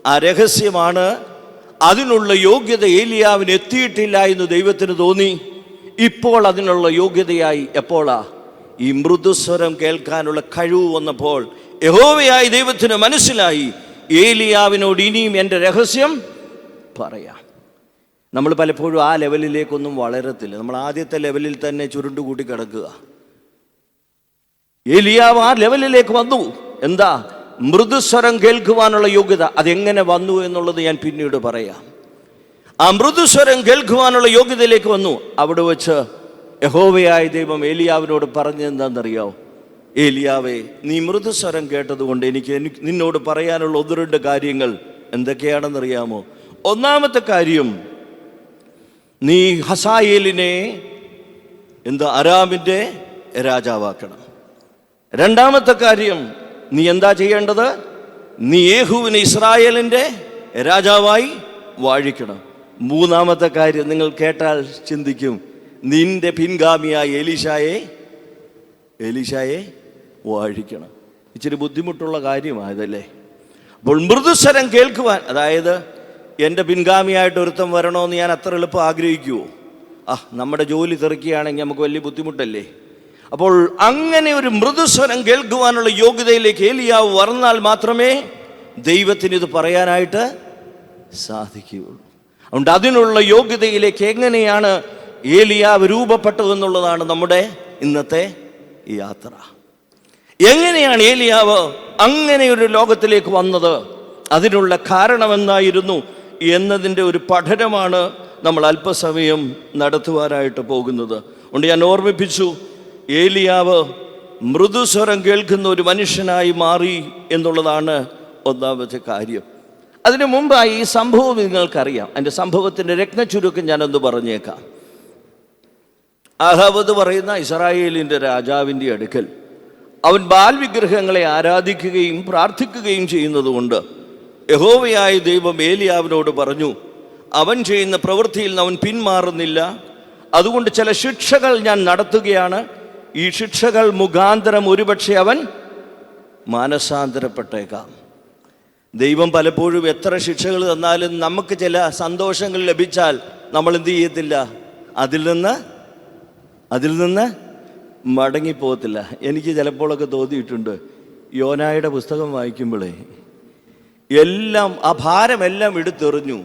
ആ രഹസ്യമാണ്, അതിനുള്ള യോഗ്യത ഏലിയാവിന് എത്തിയിട്ടില്ല എന്ന് ദൈവത്തിന് തോന്നി. ഇപ്പോൾ അതിനുള്ള യോഗ്യതയായി എപ്പോഴാ? ഈ മൃദുസ്വരം കേൾക്കാനുള്ള കഴിവ് വന്നപ്പോൾ യഹോവയായ ദൈവത്തിന് മനസ്സിലായി, ഏലിയാവിനോട് ഇനിയും എൻ്റെ രഹസ്യം പറയാം. നമ്മൾ പലപ്പോഴും ആ ലെവലിലേക്കൊന്നും വളരത്തില്ല. നമ്മൾ ആദ്യത്തെ ലെവലിൽ തന്നെ ചുരുണ്ടുകൂട്ടി കിടക്കുക. ഏലിയാവ് ആ ലെവലിലേക്ക് വന്നു. എന്താ? മൃദുസ്വരം കേൾക്കുവാനുള്ള യോഗ്യത. അതെങ്ങനെ വന്നു എന്നുള്ളത് ഞാൻ പിന്നീട് പറയാം. ആ മൃദുസ്വരം കേൾക്കുവാനുള്ള യോഗ്യതയിലേക്ക് വന്നു. അവിടെ വെച്ച് യഹോവയായ ദൈവം ഏലിയാവിനോട് പറഞ്ഞെന്താണെന്നറിയോ? ഏലിയാവേ, നീ മൃദുസ്വരം കേട്ടതുകൊണ്ട് എനിക്ക് നിന്നോട് പറയാനുള്ള 1-2 കാര്യങ്ങൾ എന്തൊക്കെയാണെന്നറിയാമോ? ഒന്നാമത്തെ കാര്യം, നീ ഹസായേലിനെ അരാമിൻ്റെ രാജാവാക്കണം. രണ്ടാമത്തെ കാര്യം, നീ എന്താ ചെയ്യേണ്ടത്? നീ യേഹൂവിനെ ഇസ്രായേലിൻ്റെ രാജാവായി വാഴിക്കണം. മൂന്നാമത്തെ കാര്യം, നിങ്ങൾ കേട്ടാൽ ചിന്തിക്കും, നിന്റെ പിൻഗാമിയായ എലീശായെ വാഴിക്കണം. ഇച്ചിരി ബുദ്ധിമുട്ടുള്ള കാര്യമായതല്ലേ? അപ്പോൾ മൃദുസ്വരം കേൾക്കുവാൻ, അതായത് എൻ്റെ പിൻഗാമിയായിട്ട് ഒരുത്തം വരണമെന്ന് ഞാൻ അത്ര എളുപ്പം ആഗ്രഹിക്കുമോ? നമ്മുടെ ജോലി തെറിക്കുകയാണെങ്കിൽ നമുക്ക് വലിയ ബുദ്ധിമുട്ടല്ലേ? അപ്പോൾ അങ്ങനെ ഒരു മൃദുസ്വരം കേൾക്കുവാനുള്ള യോഗ്യതയിലേക്ക് ഏലിയാവ് വന്നാൽ മാത്രമേ ദൈവത്തിന് ഇത് പറയാനായിട്ട് സാധിക്കുകയുള്ളൂ. അതുകൊണ്ട് അതിനുള്ള യോഗ്യതയിലേക്ക് എങ്ങനെയാണ് ഏലിയാവ് രൂപപ്പെട്ടതെന്നുള്ളതാണ് നമ്മുടെ ഇന്നത്തെ യാത്ര. എങ്ങനെയാണ് ഏലിയാവ് അങ്ങനെ ഒരു ലോകത്തിലേക്ക് വന്നത്, അതിനുള്ള കാരണമെന്നായിരുന്നു എന്നതിൻ്റെ ഒരു പഠനമാണ് നമ്മൾ അല്പസമയം നടത്തുവാനായിട്ട് പോകുന്നത്. അതുകൊണ്ട് ഞാൻ ഓർമ്മിപ്പിച്ചു, ഏലിയാവ് മൃദുസ്വരം കേൾക്കുന്ന ഒരു മനുഷ്യനായി മാറി എന്നുള്ളതാണ് ഒന്നാമത്തെ കാര്യം. അതിനു മുമ്പായി ഈ സംഭവം നിങ്ങൾക്കറിയാം. അതിൻ്റെ സംഭവത്തിൻ്റെ രത്നച്ചുരുക്കം ഞാനൊന്ന് പറഞ്ഞേക്കാം. ആഹാബ് പറയുന്ന ഇസ്രായേലിൻ്റെ രാജാവിൻ്റെ അടുക്കൽ അവൻ ബാൽ വിഗ്രഹങ്ങളെ ആരാധിക്കുകയും പ്രാർത്ഥിക്കുകയും ചെയ്യുന്നതുകൊണ്ട് യഹോവയായ ദൈവം ഏലിയാവിനോട് പറഞ്ഞു, അവൻ ചെയ്യുന്ന പ്രവൃത്തിയിൽ നിന്ന് അവൻ പിന്മാറുന്നില്ല. അതുകൊണ്ട് ചില ശിക്ഷകൾ ഞാൻ നടത്തുകയാണ്. ഈ ശിക്ഷകൾ മുഖാന്തരം ഒരുപക്ഷെ അവൻ മാനസാന്തരപ്പെട്ടേക്കാം. ദൈവം പലപ്പോഴും എത്ര ശിക്ഷകൾ തന്നാലും നമുക്ക് ചില സന്തോഷങ്ങൾ ലഭിച്ചാൽ നമ്മൾ എന്ത് ചെയ്യത്തില്ല? അതിൽ നിന്ന് മടങ്ങിപ്പോകത്തില്ല. എനിക്ക് ചിലപ്പോഴൊക്കെ തോന്നിയിട്ടുണ്ട്, യോനായുടെ പുസ്തകം വായിക്കുമ്പോഴേ എല്ലാം ആ ഭാരമെല്ലാം എടുത്തെറിഞ്ഞു.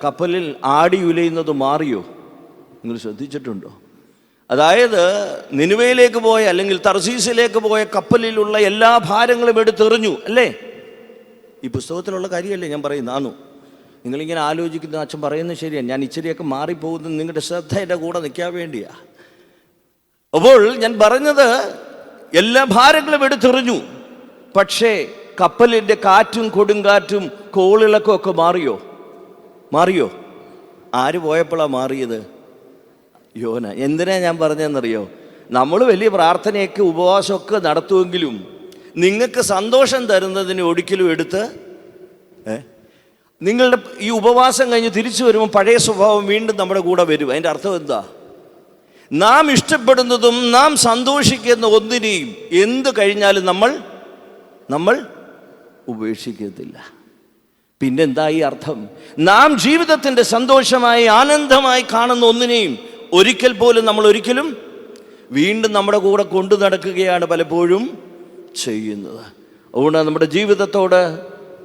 കപ്പലിൽ ആടി ഉലയുന്നത് മാറിയോ? നിങ്ങൾ ശ്രദ്ധിച്ചിട്ടുണ്ടോ? അതായത് നിനുവയിലേക്ക് പോയ അല്ലെങ്കിൽ തർശീസിലേക്ക് പോയ കപ്പലിലുള്ള എല്ലാ ഭാരങ്ങളും എടുത്തെറിഞ്ഞു അല്ലേ? ഈ പുസ്തകത്തിലുള്ള കാര്യമല്ലേ ഞാൻ പറയുന്നു. നിങ്ങളിങ്ങനെ ആലോചിക്കുന്ന അച്ഛൻ പറയുന്നത് ശരിയാണ്. ഞാൻ ഇച്ചിരിയൊക്കെ മാറിപ്പോകുന്നത് നിങ്ങളുടെ ശ്രദ്ധ എൻ്റെ കൂടെ നിൽക്കാൻ വേണ്ടിയാ. അപ്പോൾ ഞാൻ പറഞ്ഞത്, എല്ലാ ഭാരങ്ങളും എടുത്തെറിഞ്ഞു. പക്ഷേ കപ്പലിൻ്റെ കാറ്റും കൊടുങ്കാറ്റും കോളിളക്കം ഒക്കെ മാറിയോ? ആര് പോയപ്പോഴാണ് മാറിയത്? യോന. എന്തിനാ ഞാൻ പറഞ്ഞതെന്നറിയോ? നമ്മൾ വലിയ പ്രാർത്ഥനയൊക്കെ ഉപവാസമൊക്കെ നടത്തുമെങ്കിലും നിങ്ങൾക്ക് സന്തോഷം തരുന്നതിന് ഒരിക്കലും എടുത്ത് നിങ്ങളുടെ ഈ ഉപവാസം കഴിഞ്ഞ് തിരിച്ചു വരുമ്പോൾ പഴയ സ്വഭാവം വീണ്ടും നമ്മുടെ കൂടെ വരും. അതിൻ്റെ അർത്ഥം എന്താ? നാം ഇഷ്ടപ്പെടുന്നതും നാം സന്തോഷിക്കുന്ന ഒന്നിനെയും എന്ത് കഴിഞ്ഞാലും നമ്മൾ ഉപേക്ഷിക്കത്തില്ല. പിന്നെന്താ ഈ അർത്ഥം? നാം ജീവിതത്തിൻ്റെ സന്തോഷമായി ആനന്ദമായി കാണുന്ന ഒന്നിനെയും ഒരിക്കൽ പോലും നമ്മൾ വീണ്ടും നമ്മുടെ കൂടെ കൊണ്ടു നടക്കുകയാണ് പലപ്പോഴും ചെയ്യുന്നത്. അതുകൊണ്ട് നമ്മുടെ ജീവിതത്തോട്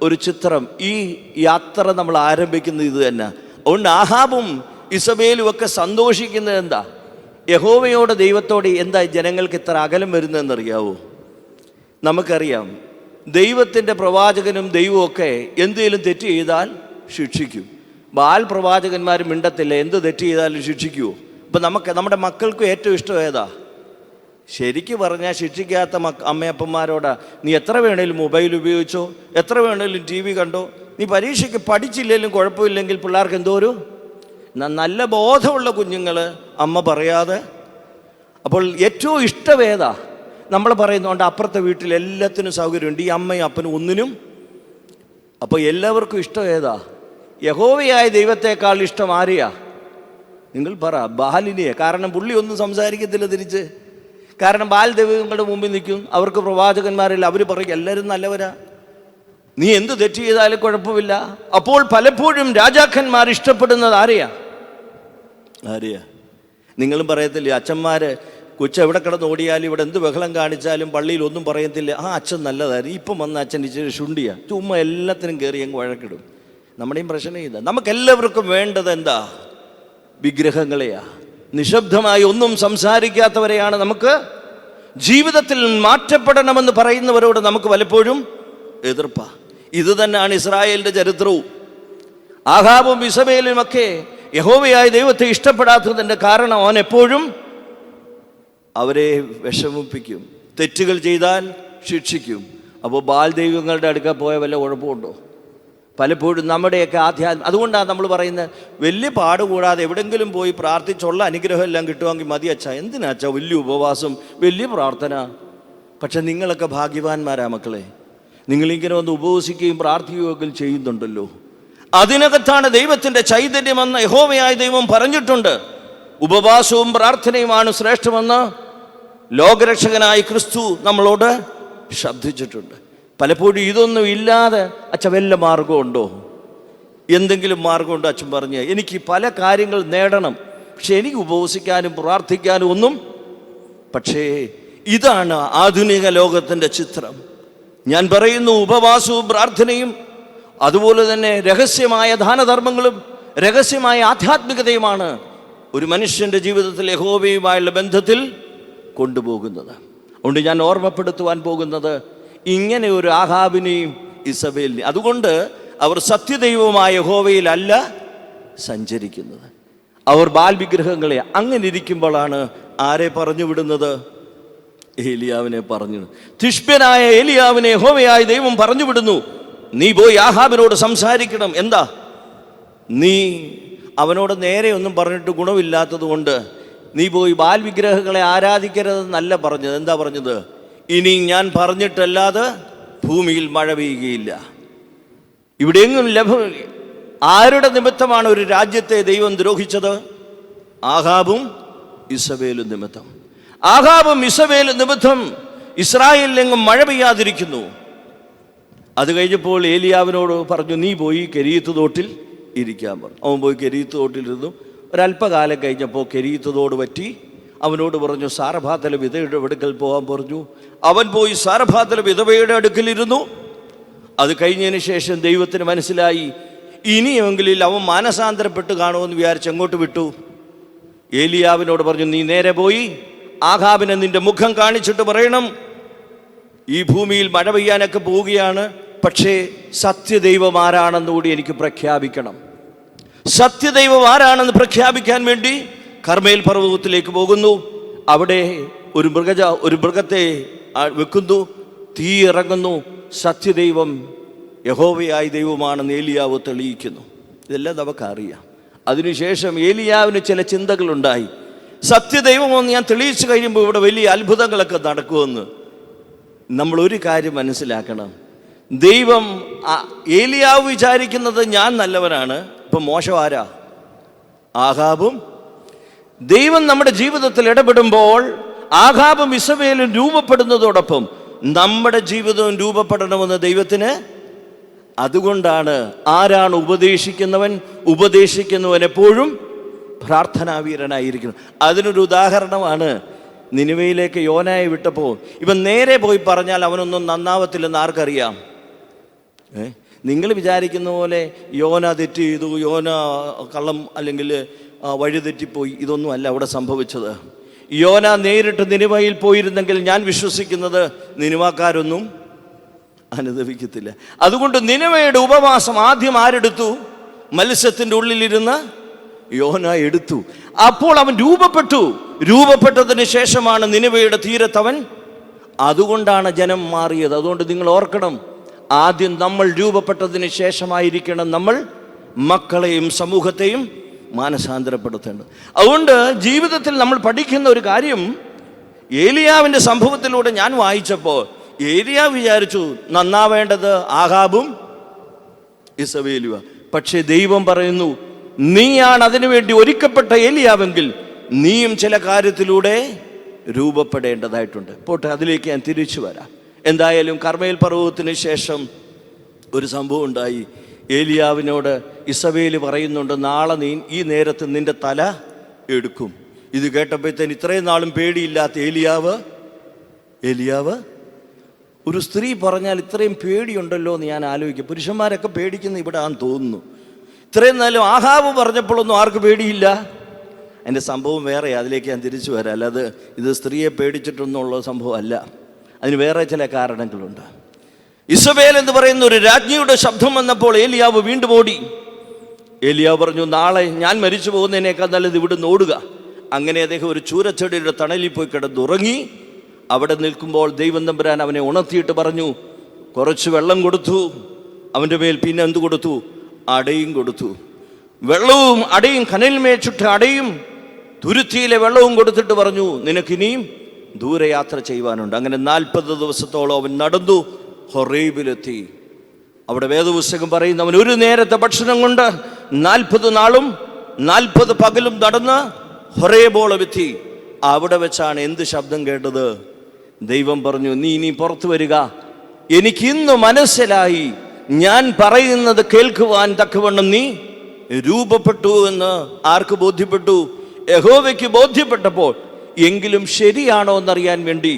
ഒരു ചിത്രം, ഈ യാത്ര നമ്മൾ ആരംഭിക്കുന്നത് ഇത് തന്നെ. അതുകൊണ്ട് ആഹാബും ഇസബേലും ഒക്കെ സന്തോഷിക്കുന്നത് എന്താ? യഹോവയോട് ദൈവത്തോട് എന്താ ജനങ്ങൾക്ക് ഇത്ര അകലം വരുന്നതെന്നറിയാവോ? നമുക്കറിയാം, ദൈവത്തിൻ്റെ പ്രവാചകനും ദൈവമൊക്കെ എന്തെങ്കിലും തെറ്റ് ചെയ്താൽ ശിക്ഷിക്കും. ബാൽ പ്രവാചകന്മാരും മിണ്ടത്തില്ല, എന്ത് തെറ്റ് ചെയ്താലും ശിക്ഷിക്കുമോ? ഇപ്പം നമ്മുടെ മക്കൾക്ക് ഏറ്റവും ഇഷ്ടം ഏതാ? ശരിക്കും പറഞ്ഞാൽ ശിക്ഷിക്കാത്ത അമ്മയപ്പന്മാരോടാ, നീ എത്ര വേണേലും മൊബൈൽ ഉപയോഗിച്ചോ, എത്ര വേണേലും TV കണ്ടോ, നീ പരീക്ഷയ്ക്ക് പഠിച്ചില്ലെങ്കിലും കുഴപ്പമില്ലെങ്കിൽ പിള്ളേർക്ക് എന്തോരു നല്ല ബോധമുള്ള കുഞ്ഞുങ്ങൾ അമ്മ പറയാതെ. അപ്പോൾ ഏറ്റവും ഇഷ്ടമേതാ? നമ്മൾ പറയുന്നുണ്ട് അപ്പുറത്തെ വീട്ടിൽ എല്ലാത്തിനും സൗകര്യമുണ്ട്, ഈ അമ്മയും അപ്പനും ഒന്നിനും. അപ്പോൾ എല്ലാവർക്കും ഇഷ്ടം ഏതാ? യഹോവയായ ദൈവത്തെക്കാൾ ഇഷ്ടം ആരെയാ? നിങ്ങൾ പറ, ബാലിനെ. കാരണം പുള്ളി ഒന്നും സംസാരിക്കത്തില്ല തിരിച്ച്. കാരണം ബാൽ ദൈവങ്ങളുടെ മുമ്പിൽ നിൽക്കും, അവർക്ക് പ്രവാചകന്മാരില്ല, അവർ പറയും എല്ലാവരും നല്ലവരാ, നീ എന്ത് തെറ്റ് ചെയ്താലും കുഴപ്പമില്ല. അപ്പോൾ പലപ്പോഴും രാജാക്കന്മാർ ഇഷ്ടപ്പെടുന്നത് ആരെയാ? നിങ്ങളും പറയത്തില്ലേ, അച്ഛന്മാർ കൊച്ചെവിടെ കിടന്ന് ഓടിയാലും ഇവിടെ എന്ത് ബഹളം കാണിച്ചാലും പള്ളിയിൽ ഒന്നും പറയത്തില്ല, ആ അച്ഛൻ നല്ലതായിരുന്നു, ഇപ്പം വന്ന അച്ഛൻ ഇച്ചിരി ശുണ്ടിയാ, ചുമ്മാ എല്ലാത്തിനും കയറി അങ്ങ് വഴക്കിടും. നമ്മുടെയും പ്രശ്നം ഇതാ. നമുക്കെല്ലാവർക്കും വേണ്ടത് എന്താ? വിഗ്രഹങ്ങളെയാ. നിശബ്ദമായി ഒന്നും സംസാരിക്കാത്തവരെയാണ് നമുക്ക്. ജീവിതത്തിൽ മാറ്റപ്പെടണമെന്ന് പറയുന്നവരോട് നമുക്ക് പലപ്പോഴും എതിർപ്പാ. ഇത് തന്നെയാണ് ഇസ്രായേലിൻ്റെ ചരിത്രവും. ആഹാബും ഇസബേലുമൊക്കെ യഹോവയായ ദൈവത്തെ ഇഷ്ടപ്പെടാത്തതിൻ്റെ കാരണം അവൻ എപ്പോഴും അവരെ വിഷമിപ്പിക്കും, തെറ്റുകൾ ചെയ്താൽ ശിക്ഷിക്കും. അപ്പോൾ ബാൽ ദൈവങ്ങളുടെ അടുക്കൽ പോയ വല്ല കുഴപ്പമുണ്ടോ? പലപ്പോഴും നമ്മുടെയൊക്കെ അതുകൊണ്ടാണ് നമ്മൾ പറയുന്നത്, വലിയ പാടുകൂടാതെ എവിടെയെങ്കിലും പോയി പ്രാർത്ഥിച്ചുള്ള അനുഗ്രഹം എല്ലാം കിട്ടുമെങ്കിൽ മതി അച്ഛാ, എന്തിനാ അച്ഛാ വലിയ ഉപവാസം, വലിയ പ്രാർത്ഥന. പക്ഷെ നിങ്ങളൊക്കെ ഭാഗ്യവാന്മാരാ മക്കളെ, നിങ്ങളിങ്ങനെ ഒന്ന് ഉപവസിക്കുകയും പ്രാർത്ഥിക്കുകയും ചെയ്യുന്നുണ്ടല്ലോ. അതിനകത്താണ് ദൈവത്തിൻ്റെ ചൈതന്യമെന്ന് യഹോവയായ ദൈവം പറഞ്ഞിട്ടുണ്ട്. ഉപവാസവും പ്രാർത്ഥനയുമാണ് ശ്രേഷ്ഠമെന്ന് ലോകരക്ഷകനായ ക്രിസ്തു നമ്മളോട് ശബ്ദിച്ചിട്ടുണ്ട്. പലപ്പോഴും ഇതൊന്നും ഇല്ലാതെ അച്ഛൻ വല്ല മാർഗമുണ്ടോ? എന്തെങ്കിലും മാർഗമുണ്ടോ? അച്ഛൻ പറഞ്ഞ് എനിക്ക് പല കാര്യങ്ങൾ നേടണം, പക്ഷെ എനിക്ക് ഉപവസിക്കാനും പ്രാർത്ഥിക്കാനും ഒന്നും. പക്ഷേ ഇതാണ് ആധുനിക ലോകത്തിൻ്റെ ചിത്രം. ഞാൻ പറയുന്നു, ഉപവാസവും പ്രാർത്ഥനയും അതുപോലെ തന്നെ രഹസ്യമായ ദാനധർമ്മങ്ങളും രഹസ്യമായ ആധ്യാത്മികതയുമാണ് ഒരു മനുഷ്യൻ്റെ ജീവിതത്തിൽ യഹോവയുമായുള്ള ബന്ധത്തിൽ കൊണ്ടുപോകുന്നത്. അതുകൊണ്ട് ഞാൻ ഓർമ്മപ്പെടുത്തുവാൻ പോകുന്നത് ഇങ്ങനെ ഒരു ആഹാബിനെയും ഇസബേലിനെയും. അതുകൊണ്ട് അവർ സത്യദൈവമായ യഹോവയിലല്ല സഞ്ചരിക്കുന്നത്, അവർ ബാൽ വിഗ്രഹങ്ങളെ. അങ്ങനെ ഇരിക്കുമ്പോഴാണ് ആരെ പറഞ്ഞു വിടുന്നത്? ഏലിയാവിനെ പറഞ്ഞു. തിഷ്ബ്യനായ ഏലിയാവിനെ യഹോവയായ ദൈവം പറഞ്ഞു വിടുന്നു, നീ പോയി ആഹാബിനോട് സംസാരിക്കണം. എന്താ? നീ അവനോട് നേരെ ഒന്നും പറഞ്ഞിട്ട് ഗുണമില്ലാത്തത് കൊണ്ട് നീ പോയി ബാൽ വിഗ്രഹങ്ങളെ ആരാധിക്കരുതെന്നല്ല പറഞ്ഞത്. എന്താ പറഞ്ഞത്? ഇനി ഞാൻ പറഞ്ഞിട്ടല്ലാതെ ഭൂമിയിൽ മഴ പെയ്യുകയില്ല. ഇവിടെയെങ്ങും ആരുടെ നിമിത്തമാണ് ഒരു രാജ്യത്തെ ദൈവം ദ്രോഹിച്ചത്? ആഹാബും ഇസബേലും നിമിത്തം. ആഹാബും ഇസബേലും നിമിത്തം ഇസ്രായേലിലെങ്ങും മഴ പെയ്യാതിരിക്കുന്നു. അത് കഴിഞ്ഞപ്പോൾ ഏലിയാവിനോട് പറഞ്ഞു, നീ പോയി കെരീത്ത് തോട്ടിൽ ഇരിക്കാൻ പറഞ്ഞു. അവൻ പോയി കെരീത്ത് തോട്ടിലിരുന്നു. ഒരല്പകാലം കഴിഞ്ഞപ്പോൾ കെരീത്ത് തോട് പറ്റി. അവനോട് പറഞ്ഞു, സാരഭാത്തിലെ വിധവയുടെ അടുക്കൽ പോകാൻ പറഞ്ഞു. അവൻ പോയി സാരഭാത്തിലെ വിധവയുടെ അടുക്കലിരുന്നു. അത് കഴിഞ്ഞതിന് ശേഷം ദൈവത്തിന് മനസ്സിലായി, ഇനിയെങ്കിലും അവൻ മാനസാന്തരപ്പെട്ട് കാണുമെന്ന് വിചാരിച്ച് അങ്ങോട്ട് വിട്ടു. ഏലിയാവിനോട് പറഞ്ഞു, നീ നേരെ പോയി ആഹാബിനെ നിന്റെ മുഖം കാണിച്ചിട്ട് പറയണം, ഈ ഭൂമിയിൽ മഴ പെയ്യാനൊക്കെ പോവുകയാണ്, പക്ഷേ സത്യദൈവം ആരാണെന്ന് കൂടി എനിക്ക് പ്രഖ്യാപിക്കണം. സത്യദൈവം ആരാണെന്ന് പ്രഖ്യാപിക്കാൻ വേണ്ടി കർമ്മേൽ പർവ്വതത്തിലേക്ക് പോകുന്നു. അവിടെ ഒരു മൃഗത്തെ വെക്കുന്നു, തീ ഇറങ്ങുന്നു. സത്യദൈവം യഹോവയായ ദൈവമാണെന്ന് ഏലിയാവ് തെളിയിക്കുന്നു. ഇതെല്ലാം നമുക്കറിയാം. അതിനുശേഷം ഏലിയാവിന് ചില ചിന്തകളുണ്ടായി. സത്യദൈവമെന്ന് ഞാൻ തെളിയിച്ചു കഴിയുമ്പോൾ ഇവിടെ വലിയ അത്ഭുതങ്ങളൊക്കെ നടക്കുമെന്ന്. നമ്മളൊരു കാര്യം മനസ്സിലാക്കണം, ദൈവം ഏലിയാവ് വിചാരിക്കുന്നത് ഞാൻ നല്ലവനാണ്. ഇപ്പം മോശം ആരാ? ആഹാബും. ദൈവം നമ്മുടെ ജീവിതത്തിൽ ഇടപെടുമ്പോൾ ആഹാബും ഇസബേലും രൂപപ്പെടുന്നതോടൊപ്പം നമ്മുടെ ജീവിതവും രൂപപ്പെടണമെന്ന് ദൈവത്തിന്. അതുകൊണ്ടാണ് ആരാണ് ഉപദേശിക്കുന്നവൻ എപ്പോഴും പ്രാർത്ഥനാവീരനായിരിക്കുന്നു. അതിനൊരു ഉദാഹരണമാണ് നിനിവയിലേക്ക് യോനയെ വിട്ടപ്പോൾ ഇവൻ നേരെ പോയി പറഞ്ഞാൽ അവനൊന്നും നന്നാവത്തില്ലെന്ന് ആർക്കറിയാം? നിങ്ങൾ വിചാരിക്കുന്ന പോലെ യോന തെറ്റ് ചെയ്തു, യോന കള്ളം അല്ലെങ്കിൽ വഴിതെറ്റിപ്പോയി, ഇതൊന്നും അല്ല അവിടെ സംഭവിച്ചത്. യോന നേരിട്ട് നിനിവയിൽ പോയിരുന്നെങ്കിൽ ഞാൻ വിശ്വസിക്കുന്നത് നിനിവാക്കാരൊന്നും അനുഭവിക്കത്തില്ല. അതുകൊണ്ട് നിനിവയുടെ ഉപവാസം ആദ്യം ആരെടുത്തു? മത്സ്യത്തിൻ്റെ ഉള്ളിലിരുന്ന് യോന എടുത്തു. അപ്പോൾ അവൻ രൂപപ്പെട്ടതിന് ശേഷമാണ് നിനിവയുടെ തീരത്തവൻ. അതുകൊണ്ടാണ് ജനം മാറിയത്. അതുകൊണ്ട് നിങ്ങൾ ഓർക്കണം, ആദ്യം നമ്മൾ രൂപപ്പെട്ടതിന് ശേഷമായിരിക്കണം നമ്മൾ മക്കളെയും സമൂഹത്തെയും മാനസാന്തരപ്പെടുത്തേണ്ടത്. അതുകൊണ്ട് ജീവിതത്തിൽ നമ്മൾ പഠിക്കുന്ന ഒരു കാര്യം, ഏലിയാവിൻ്റെ സംഭവത്തിലൂടെ ഞാൻ വായിച്ചപ്പോൾ ഏലിയാവ് വിചാരിച്ചു നന്നാവേണ്ടത് ആഹാബും ഇസബേലുവ. പക്ഷേ ദൈവം പറയുന്നു, നീയാണ് അതിനുവേണ്ടി ഒരുക്കപ്പെട്ട ഏലിയാവെങ്കിൽ നീയും ചില കാര്യത്തിലൂടെ രൂപപ്പെടേണ്ടതായിട്ടുണ്ട്. പോട്ടെ, അതിലേക്ക് ഞാൻ തിരിച്ചു വരാം. എന്തായാലും കർമ്മേൽ പർവ്വതത്തിന് ശേഷം ഒരു സംഭവം ഉണ്ടായി. ഏലിയാവിനോട് ഇസബേൽ പറയുന്നുണ്ട്, നാളെ നീ ഈ നേരത്ത് നിന്റെ തല എടുക്കും. ഇത് കേട്ടപ്പോഴത്തേന് ഇത്രയും നാളും പേടിയില്ലാത്ത ഏലിയാവ് ഒരു സ്ത്രീ പറഞ്ഞാൽ ഇത്രയും പേടിയുണ്ടല്ലോ എന്ന് ഞാൻ ആലോചിക്കും. പുരുഷന്മാരൊക്കെ പേടിക്കുന്ന ഇവിടെ ആണെന്ന് തോന്നുന്നു. ഇത്രയും നാളും ആഹാബ് പറഞ്ഞപ്പോഴൊന്നും ആർക്ക് പേടിയില്ല. എൻ്റെ സംഭവം വേറെ, അതിലേക്ക് ഞാൻ തിരിച്ചു വരാം. അല്ലാതെ ഇത് സ്ത്രീയെ പേടിച്ചിട്ടൊന്നുള്ള സംഭവം അല്ല. അതിന് വേറെ ചില കാരണങ്ങളുണ്ട്. ഇസബേൽ എന്ന് പറയുന്ന ഒരു രാജ്ഞിയുടെ ശബ്ദം വന്നപ്പോൾ ഏലിയാവ് വീണ്ടും ഓടി. ഏലിയാവ് പറഞ്ഞു, നാളെ ഞാൻ മരിച്ചു പോകുന്നതിനേക്കാൾ നല്ലത് ഇവിടുന്ന് ഓടുക. അങ്ങനെ അദ്ദേഹം ഒരു ചൂരച്ചെടിയുടെ തണലിൽ പോയി കിടന്നുറങ്ങി. അവിടെ നിൽക്കുമ്പോൾ ദൈവം തമ്പുരാൻ അവനെ ഉണർത്തിയിട്ട് പറഞ്ഞു, കുറച്ച് വെള്ളം കൊടുത്തു അവൻ്റെ മേൽ. പിന്നെ എന്ത് കൊടുത്തു? അടയും കൊടുത്തു. വെള്ളവും അടയും, കനലിന്മേൽ ചുട്ട അടയും തുരുത്തിയിലെ വെള്ളവും കൊടുത്തിട്ട് പറഞ്ഞു, നിനക്കിനിയും ദൂരയാത്ര ചെയ്യുവാനുണ്ട്. അങ്ങനെ 40 ദിവസത്തോളം അവൻ നടന്നു ഹൊറേബിലെത്തി. അവിടെ വേദപുസ്തകം പറയുന്നു, അവൻ ഒരു നേരത്തെ ഭക്ഷണം കൊണ്ട് 40 നാളും 40 പകലും നടന്ന് ഹൊറേബോളം എത്തി. അവിടെ വെച്ചാണ് എന്ത് ശബ്ദം കേട്ടത്? ദൈവം പറഞ്ഞു, നീ ഇനി പുറത്തു വരിക. എനിക്കിന്ന് മനസ്സിലായി, ഞാൻ പറയുന്നത് കേൾക്കുവാൻ തക്കവണ്ണം നീ രൂപപ്പെട്ടു എന്ന്. ആർക്ക് ബോധ്യപ്പെട്ടു? യഹോവയ്ക്ക് ബോധ്യപ്പെട്ടപ്പോൾ. എങ്കിലും ശരിയാണോ എന്നറിയാൻ വേണ്ടി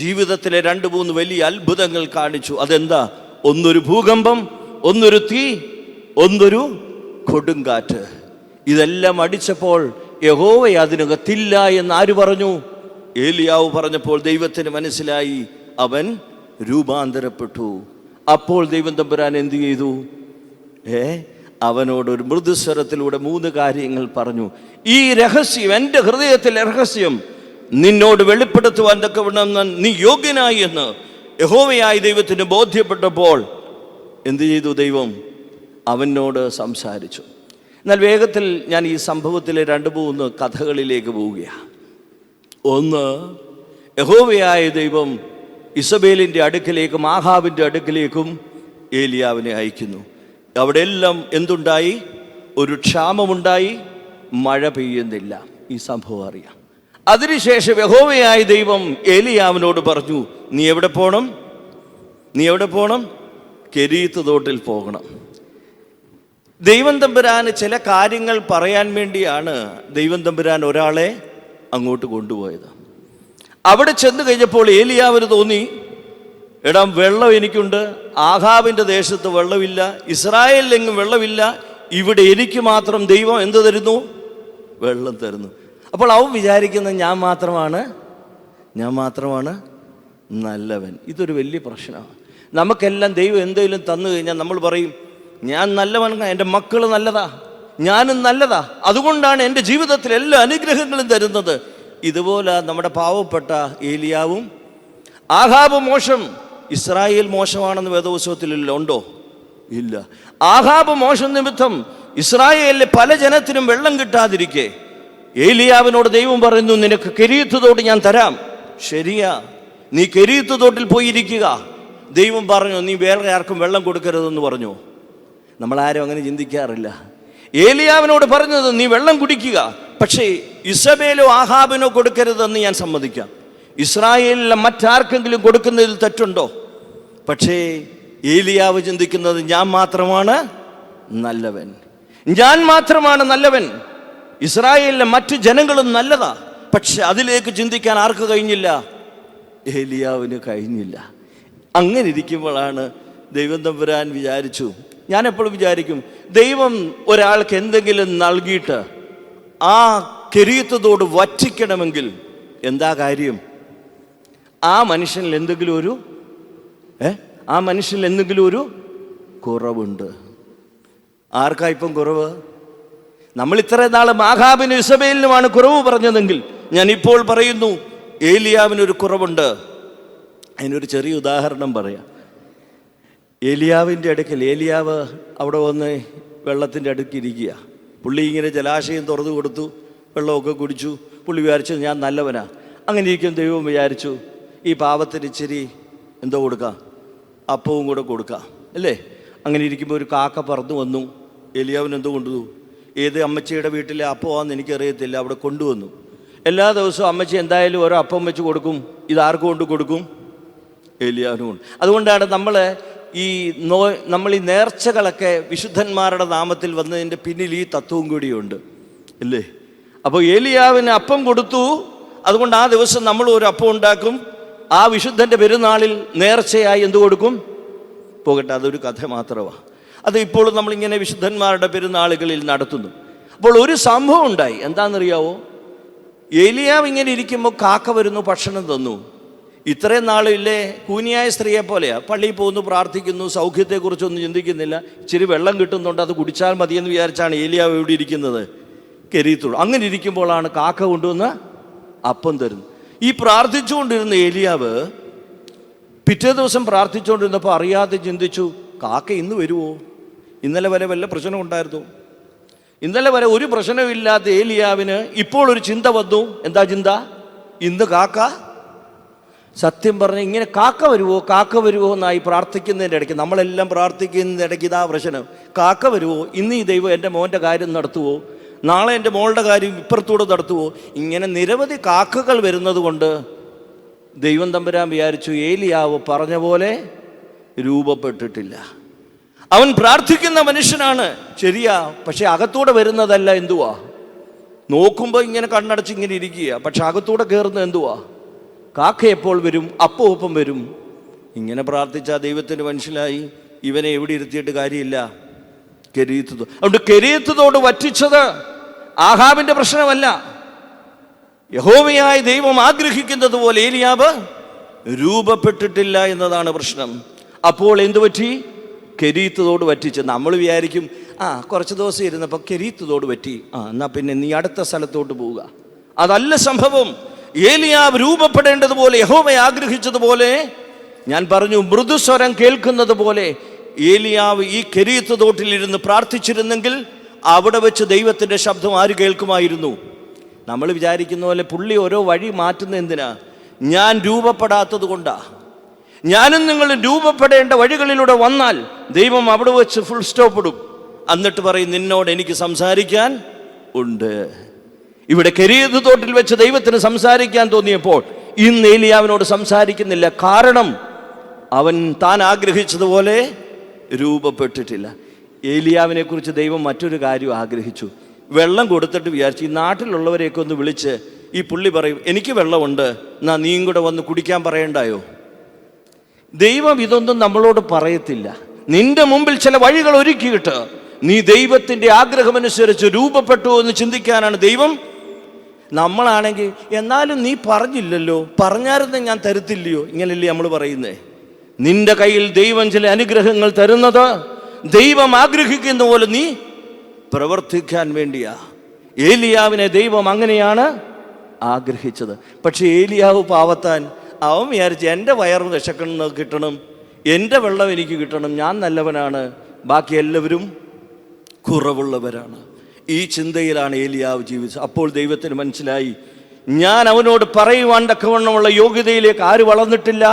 ജീവിതത്തിലെ 2-3 വലിയ അത്ഭുതങ്ങൾ കാണിച്ചു. അതെന്താ? ഒന്നൊരു ഭൂകമ്പം, ഒന്നൊരു തീ, ഒന്നൊരു കൊടുങ്കാറ്റ്. ഇതെല്ലാം അടിച്ചപ്പോൾ യഹോവ അതിനകത്തില്ല എന്ന് ആര് പറഞ്ഞു? ഏലിയാവ് പറഞ്ഞപ്പോൾ ദൈവത്തിന് മനസ്സിലായി, അവൻ രൂപാന്തരപ്പെട്ടു. അപ്പോൾ ദൈവം തമ്പുരാൻ എന്ത് ചെയ്തു? അവനോട് ഒരു മൃദുസ്വരത്തിലൂടെ 3 കാര്യങ്ങൾ പറഞ്ഞു. ഈ രഹസ്യം, എൻ്റെ ഹൃദയത്തിലെ രഹസ്യം നിന്നോട് വെളിപ്പെടുത്തുവാൻ തക്കവണ്ണം നീ യോഗ്യനായി എന്ന് യഹോവയായ ദൈവത്തിന് ബോധ്യപ്പെട്ടപ്പോൾ എന്ത് ചെയ്തു? ദൈവം അവനോട് സംസാരിച്ചു. എന്നാൽ വേഗത്തിൽ ഞാൻ ഈ സംഭവത്തിലെ 2-3 കഥകളിലേക്ക് പോവുകയാണ്. ഒന്ന്, യഹോവയായ ദൈവം ഇസബേലിൻ്റെ അടുക്കലേക്കും ആഹാബിൻ്റെ അടുക്കലേക്കും ഏലിയാവിനെ അയക്കുന്നു. അവിടെ എല്ലാം എന്തുണ്ടായി? ഒരു ക്ഷാമമുണ്ടായി, മഴ പെയ്യുന്നില്ല. ഈ സംഭവം അറിയാം. അതിനുശേഷം യഹോവയായ ദൈവം ഏലിയാവിനോട് പറഞ്ഞു, നീ എവിടെ പോകണം? കെരീത്ത് തോട്ടിൽ പോകണം. ദൈവം തമ്പുരാന് ചില കാര്യങ്ങൾ പറയാൻ വേണ്ടിയാണ് ദൈവം തമ്പുരാൻ ഒരാളെ അങ്ങോട്ട് കൊണ്ടുപോയത്. അവിടെ ചെന്ന് കഴിഞ്ഞപ്പോൾ ഏലിയാവിന് തോന്നി, എടാ, വെള്ളം എനിക്കുണ്ട്, ആഹാബിൻ്റെ ദേശത്ത് വെള്ളമില്ല, ഇസ്രായേലിലെങ്ങും വെള്ളമില്ല, ഇവിടെ എനിക്ക് മാത്രം ദൈവം എന്ത് തരുന്നു? വെള്ളം തരുന്നു. അപ്പോൾ അവൻ വിചാരിക്കുന്നത് ഞാൻ മാത്രമാണ് നല്ലവൻ. ഇതൊരു വലിയ പ്രശ്നമാണ്. നമുക്കെല്ലാം ദൈവം എന്തെങ്കിലും തന്നു കഴിഞ്ഞാൽ നമ്മൾ പറയും, ഞാൻ നല്ലവൻ, എൻ്റെ മക്കൾ നല്ലതാ, ഞാനും നല്ലതാ, അതുകൊണ്ടാണ് എൻ്റെ ജീവിതത്തിൽ എല്ലാ അനുഗ്രഹങ്ങളും തരുന്നത്. ഇതുപോലെ നമ്മുടെ പാവപ്പെട്ട ഏലിയാവും ആഹാബ് മോശം, ഇസ്രായേൽ മോശമാണെന്ന് വേദപുസ്തകത്തിലില്ല, ഉണ്ടോ? ഇല്ല. ആഹാബ് മോശം നിമിത്തം ഇസ്രായേലിലെ പല ജനത്തിനും വെള്ളം കിട്ടാതിരിക്കെ ഏലിയാവിനോട് ദൈവം പറയുന്നു, നിനക്ക് കെരീത്ത് തോട്ട് ഞാൻ തരാം. ശരിയാ, നീ കെരീത്ത് തോട്ടിൽ പോയിരിക്കുക. ദൈവം പറഞ്ഞു, നീ വേറെ ആർക്കും വെള്ളം കൊടുക്കരുതെന്ന് പറഞ്ഞു. നമ്മളാരും അങ്ങനെ ചിന്തിക്കാറില്ല. ഏലിയാവിനോട് പറഞ്ഞത് നീ വെള്ളം കുടിക്കുക, പക്ഷേ ഇസബേലോ ആഹാബിനോ കൊടുക്കരുതെന്ന് ഞാൻ സമ്മതിക്കാം. ഇസ്രായേലിലെ മറ്റാർക്കെങ്കിലും കൊടുക്കുന്നതിൽ തെറ്റുണ്ടോ? പക്ഷേ ഏലിയാവ് ചിന്തിക്കുന്നത് ഞാൻ മാത്രമാണ് നല്ലവൻ. ഇസ്രായേലിലെ മറ്റു ജനങ്ങളും നല്ലതാ, പക്ഷെ അതിലേക്ക് ചിന്തിക്കാൻ ആർക്ക് കഴിഞ്ഞില്ല? ഏലിയാവിന് കഴിഞ്ഞില്ല. അങ്ങനെ ഇരിക്കുമ്പോഴാണ് ദൈവം തമ്പുരാൻ വിചാരിച്ചു, ഞാൻ എപ്പോഴും വിചാരിക്കും, ദൈവം ഒരാൾക്ക് എന്തെങ്കിലും നൽകിയിട്ട് ആ കെരീത്തതോട് വറ്റിക്കണമെങ്കിൽ എന്താ കാര്യം? ആ മനുഷ്യനിൽ എന്തെങ്കിലും ഒരു കുറവുണ്ട്. ആർക്കാ ഇപ്പം കുറവ്? നമ്മൾ ഇത്ര നാളും ആഹാബിനും ഇസബേലിനുമാണ് കുറവ് പറഞ്ഞതെങ്കിൽ ഞാൻ ഇപ്പോൾ പറയുന്നു, ഏലിയാവിനൊരു കുറവുണ്ട്. അതിനൊരു ചെറിയ ഉദാഹരണം പറയാം. ഏലിയാവിൻ്റെ അടുക്കൽ ഏലിയാവ് അവിടെ വന്ന് വെള്ളത്തിൻ്റെ അടുക്കിരിക്കുക. പുള്ളി ഇങ്ങനെ ജലാശയം തുറന്നു കൊടുത്തു, വെള്ളമൊക്കെ കുടിച്ചു. പുള്ളി വിചാരിച്ചു ഞാൻ നല്ലവനാ. അങ്ങനെ ഇരിക്കും ദൈവം വിചാരിച്ചു, ഈ പാവത്തിന് ഇച്ചിരി എന്തോ കൊടുക്കാം, അപ്പവും കൂടെ കൊടുക്കാം, അല്ലേ? അങ്ങനെ ഇരിക്കുമ്പോൾ ഒരു കാക്ക പറന്നു വന്നു. ഏലിയാവിന് എന്തോ കൊണ്ടുപോകും? ഏത് അമ്മച്ചിയുടെ വീട്ടിലെ അപ്പമാണെന്ന് എനിക്കറിയത്തില്ല, അവിടെ കൊണ്ടുവന്നു. എല്ലാ ദിവസവും അമ്മച്ചി എന്തായാലും ഓരോ അപ്പം വെച്ച് കൊടുക്കും. ഇതാർക്ക് കൊണ്ട് കൊടുക്കും? ഏലിയാവിനും കൊണ്ട്. അതുകൊണ്ടാണ് നമ്മൾ ഈ നേർച്ചകളൊക്കെ വിശുദ്ധന്മാരുടെ നാമത്തിൽ വന്നതിൻ്റെ പിന്നിൽ ഈ തത്വവും കൂടിയുണ്ട്, അല്ലേ? അപ്പോൾ ഏലിയാവിന് അപ്പം കൊടുത്തു, അതുകൊണ്ട് ആ ദിവസം നമ്മൾ ഒരു അപ്പം ഉണ്ടാക്കും. ആ വിശുദ്ധൻ്റെ പെരുന്നാളിൽ നേർച്ചയായി എന്ത് കൊടുക്കും? പോകട്ടെ, അതൊരു കഥ മാത്രമാണ്. അത് ഇപ്പോൾ നമ്മളിങ്ങനെ വിശുദ്ധന്മാരുടെ പെരുന്നാളുകളിൽ നടത്തുന്നു. അപ്പോൾ ഒരു സംഭവം ഉണ്ടായി. എന്താണെന്നറിയാവോ? ഏലിയാവ് ഇങ്ങനെ ഇരിക്കുമ്പോൾ കാക്ക വരുന്നു, ഭക്ഷണം തന്നു. ഇത്രയും നാളില്ലേ കൂനിയായ സ്ത്രീയെ പോലെയാ, പള്ളിയിൽ പോകുന്നു, പ്രാർത്ഥിക്കുന്നു, സൗഖ്യത്തെക്കുറിച്ചൊന്നും ചിന്തിക്കുന്നില്ല. ഇച്ചിരി വെള്ളം കിട്ടുന്നുണ്ട്, അത് കുടിച്ചാൽ മതിയെന്ന് വിചാരിച്ചാണ് ഏലിയാവ് ഇവിടെ ഇരിക്കുന്നത്, കെരീത്തുള്ളൂ. അങ്ങനെ ഇരിക്കുമ്പോഴാണ് കാക്ക കൊണ്ടുവന്ന് അപ്പം തരുന്നത്. ഈ പ്രാർത്ഥിച്ചുകൊണ്ടിരുന്ന ഏലിയാവ് പിറ്റേ ദിവസം പ്രാർത്ഥിച്ചുകൊണ്ടിരുന്നപ്പോൾ അറിയാതെ ചിന്തിച്ചു, കാക്ക ഇന്ന് വരുമോ? ഇന്നലെ വരെ വല്ല പ്രശ്നം ഉണ്ടായിരുന്നു? ഇന്നലെ വരെ ഒരു പ്രശ്നമില്ലാത്ത ഏലിയാവിന് ഇപ്പോൾ ഒരു ചിന്ത വന്നു. എന്താ ചിന്ത? ഇന്ന് കാക്ക, സത്യം പറഞ്ഞ ഇങ്ങനെ കാക്ക വരുമോ കാക്ക വരുമോ എന്നായി പ്രാർത്ഥിക്കുന്നതിൻ്റെ ഇടയ്ക്ക്, നമ്മളെല്ലാം പ്രാർത്ഥിക്കുന്നതിൻ്റെ ഇടയ്ക്ക് ഇതാ പ്രശ്നം. കാക്ക വരുമോ? ഇന്ന് ഈ ദൈവം എൻ്റെ മോൻ്റെ കാര്യം നടത്തുമോ? നാളെ എൻ്റെ മോളുടെ കാര്യം ഇപ്പുറത്തൂടെ നടത്തുമോ? ഇങ്ങനെ നിരവധി കാക്കകൾ വരുന്നത് കൊണ്ട് ദൈവം തമ്പുരാൻ വിചാരിച്ചു ഏലിയാവ് പറഞ്ഞ പോലെ രൂപപ്പെട്ടിട്ടില്ല. അവൻ പ്രാർത്ഥിക്കുന്ന മനുഷ്യനാണ്, ശരിയാ. പക്ഷെ അകത്തൂടെ വരുന്നതല്ല. എന്തുവാ? നോക്കുമ്പോൾ ഇങ്ങനെ കണ്ണടച്ച് ഇങ്ങനെ ഇരിക്കുക, പക്ഷെ അകത്തൂടെ കയറുന്നത് എന്തുവാ? കാക്ക എപ്പോൾ വരും? ഒപ്പം വരും. ഇങ്ങനെ പ്രാർത്ഥിച്ച ദൈവത്തിന് മനസ്സിലായി ഇവനെ എവിടെ ഇരുത്തിയിട്ട് കാര്യമില്ല, കെരീത്ത്. അതുകൊണ്ട് കെരീത്തോട് വറ്റിച്ചത് ആഹാബിന്റെ പ്രശ്നമല്ല. യഹോവയായ ദൈവം ആഗ്രഹിക്കുന്നത് പോലെ ഏലിയാവ് രൂപപ്പെട്ടിട്ടില്ല എന്നതാണ് പ്രശ്നം. അപ്പോൾ എന്തു പറ്റി? കെരീത്തോട് വറ്റിച്ച്. നമ്മൾ വിചാരിക്കും കുറച്ച് ദിവസം ഇരുന്നപ്പോൾ കെരീത്തോട് പറ്റി, എന്നാൽ പിന്നെ നീ അടുത്ത സ്ഥലത്തോട്ട് പോവുക. അതല്ല സംഭവം. ഏലിയാവ് രൂപപ്പെടേണ്ടതുപോലെ, യഹോവ ആഗ്രഹിച്ചതുപോലെ, ഞാൻ പറഞ്ഞു മൃദുസ്വരം കേൾക്കുന്നത് പോലെ ഏലിയാവ് ഈ കെരീത്ത് തോട്ടിലിരുന്ന് പ്രാർത്ഥിച്ചിരുന്നെങ്കിൽ അവിടെ വെച്ച് ദൈവത്തിൻ്റെ ശബ്ദം ആര് കേൾക്കുമായിരുന്നു? നമ്മൾ വിചാരിക്കുന്ന പോലെ പുള്ളി ഓരോ വഴി മാറ്റുന്ന എന്തിനാ? ഞാൻ രൂപപ്പെടാത്തത് കൊണ്ടാ. ഞാനും നിങ്ങളും രൂപപ്പെടേണ്ട വഴികളിലൂടെ വന്നാൽ ദൈവം അവിടെ വെച്ച് ഫുൾ സ്റ്റോപ്പ് ഇടും. എന്നിട്ട് പറയും നിന്നോട് എനിക്ക് സംസാരിക്കാൻ ഉണ്ട്. ഇവിടെ കെരീത്ത് തോട്ടിൽ വെച്ച് ദൈവത്തിന് സംസാരിക്കാൻ തോന്നിയപ്പോൾ ഇന്ന് ഏലിയാവിനോട് സംസാരിക്കുന്നില്ല. കാരണം അവൻ താൻ ആഗ്രഹിച്ചതുപോലെ രൂപപ്പെട്ടിട്ടില്ല. ഏലിയാവിനെ കുറിച്ച് ദൈവം മറ്റൊരു കാര്യം ആഗ്രഹിച്ചു. വെള്ളം കൊടുത്തിട്ട് വിചാരിച്ചു ഈ നാട്ടിലുള്ളവരെയൊക്കെ ഒന്ന് വിളിച്ച് ഈ പുള്ളി പറയും എനിക്ക് വെള്ളമുണ്ട്, എന്നാ നീയും കൂടെ വന്ന് കുടിക്കാൻ പറയണ്ടായോ? ദൈവം ഇതൊന്നും നമ്മളോട് പറയത്തില്ല. നിന്റെ മുമ്പിൽ ചില വഴികൾ ഒരുക്കിയിട്ട് നീ ദൈവത്തിൻ്റെ ആഗ്രഹമനുസരിച്ച് രൂപപ്പെട്ടു എന്ന് ചിന്തിക്കാനാണ് ദൈവം. നമ്മളാണെങ്കിൽ എന്നാലും നീ പറഞ്ഞില്ലല്ലോ, പറഞ്ഞായിരുന്നു ഞാൻ തരത്തില്ലയോ, ഇങ്ങനല്ലേ നമ്മൾ പറയുന്നേ. നിന്റെ കയ്യിൽ ദൈവം ചില അനുഗ്രഹങ്ങൾ തരുന്നത് ദൈവം ആഗ്രഹിക്കുന്ന പോലെ നീ പ്രവർത്തിക്കാൻ വേണ്ടിയാ. ഏലിയാവിനെ ദൈവം അങ്ങനെയാണ് ആഗ്രഹിച്ചത്. പക്ഷെ ഏലിയാവ് പാവത്താൻ അവൻ വിചാരിച്ച് എൻ്റെ വയറ് വിശക്കണം കിട്ടണം, എൻ്റെ വെള്ളം എനിക്ക് കിട്ടണം, ഞാൻ നല്ലവനാണ്, ബാക്കി എല്ലാവരും കുറവുള്ളവരാണ്. ഈ ചിന്തയിലാണ് ഏലിയാവ് ജീവിച്ചത്. അപ്പോൾ ദൈവത്തിന് മനസ്സിലായി ഞാൻ അവനോട് പറയുവാൻ തക്കവണ്ണമുള്ള യോഗ്യതയിലേക്ക് ആര് വളർന്നിട്ടില്ല?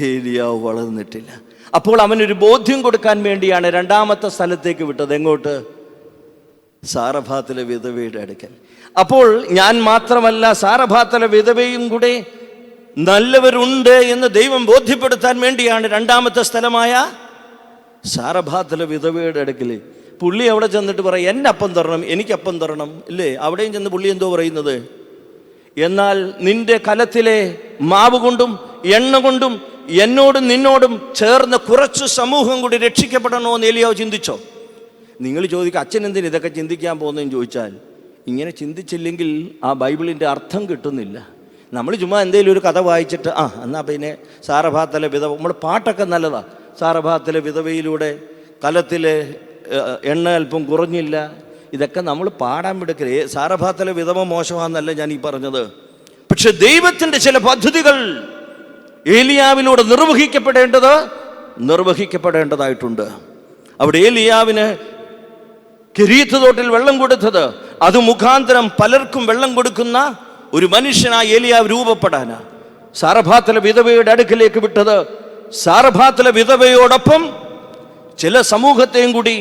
ഏലിയാവ് വളർന്നിട്ടില്ല. അപ്പോൾ അവനൊരു ബോധ്യം കൊടുക്കാൻ വേണ്ടിയാണ് രണ്ടാമത്തെ സ്ഥലത്തേക്ക് വിട്ടത്. എങ്ങോട്ട്? സാരഭാത്തിലെ വിധവയുടെ അടുക്കൽ. അപ്പോൾ ഞാൻ മാത്രമല്ല സാരഭാത്തിലെ വിധവയും കൂടെ നല്ലവരുണ്ട് എന്ന് ദൈവം ബോധ്യപ്പെടുത്താൻ വേണ്ടിയാണ് രണ്ടാമത്തെ സ്ഥലമായ സാരഭാത്തിലെ വിധവയുടെ അടുക്കൽ. പുള്ളി അവിടെ ചെന്നിട്ട് പറയും എന്നെ അപ്പം തരണം, എനിക്കപ്പം തരണം, ഇല്ലേ? അവിടെയും ചെന്ന് പുള്ളി എന്തോ പറയുന്നത്, എന്നാൽ നിന്റെ കലത്തിലെ മാവ് കൊണ്ടും എണ്ണ കൊണ്ടും എന്നോടും നിന്നോടും ചേർന്ന് കുറച്ച് സമൂഹം കൂടി രക്ഷിക്കപ്പെടണോ എന്ന് ഏലിയാവ് ചിന്തിച്ചോ? നിങ്ങൾ ചോദിക്കുക അച്ഛൻ എന്തിന് ഇതൊക്കെ ചിന്തിക്കാൻ പോകുന്നതെന്ന് ചോദിച്ചാൽ, ഇങ്ങനെ ചിന്തിച്ചില്ലെങ്കിൽ ആ ബൈബിളിൻ്റെ അർത്ഥം കിട്ടുന്നില്ല. നമ്മൾ ചുമ്മാ എന്തെങ്കിലും ഒരു കഥ വായിച്ചിട്ട് എന്നാൽ പിന്നെ സാരഭാത്തിലെ വിധവ, നമ്മുടെ പാട്ടൊക്കെ നല്ലതാണ്. സാരഭാത്തിലെ വിധവയിലൂടെ കലത്തിലെ എണ്ണ അല്പം കുറഞ്ഞില്ല, ഇതൊക്കെ നമ്മൾ പാടാൻ വിടുക്കരുത്. സാരഭാത്തിലെ വിധവ മോശമാണെന്നല്ല ഞാൻ ഈ പറഞ്ഞത്. പക്ഷെ ദൈവത്തിൻ്റെ ചില പദ്ധതികൾ ഏലിയാവിലൂടെ നിർവഹിക്കപ്പെടേണ്ടതായിട്ടുണ്ട്. അവിടെ ഏലിയാവിന് കെരീത്ത് തോട്ടിൽ വെള്ളം കൊടുത്തത് അത് മുഖാന്തരം പലർക്കും വെള്ളം കൊടുക്കുന്ന ഒരു മനുഷ്യനായി ഏലിയാവ് രൂപപ്പെടാനാ. സാരഭാത്തിലെ വിധവയുടെ അടുക്കിലേക്ക് വിട്ടത് സാരഭാത്തിലെ വിധവയോടൊപ്പം ചില സമൂഹത്തെയും കൂടി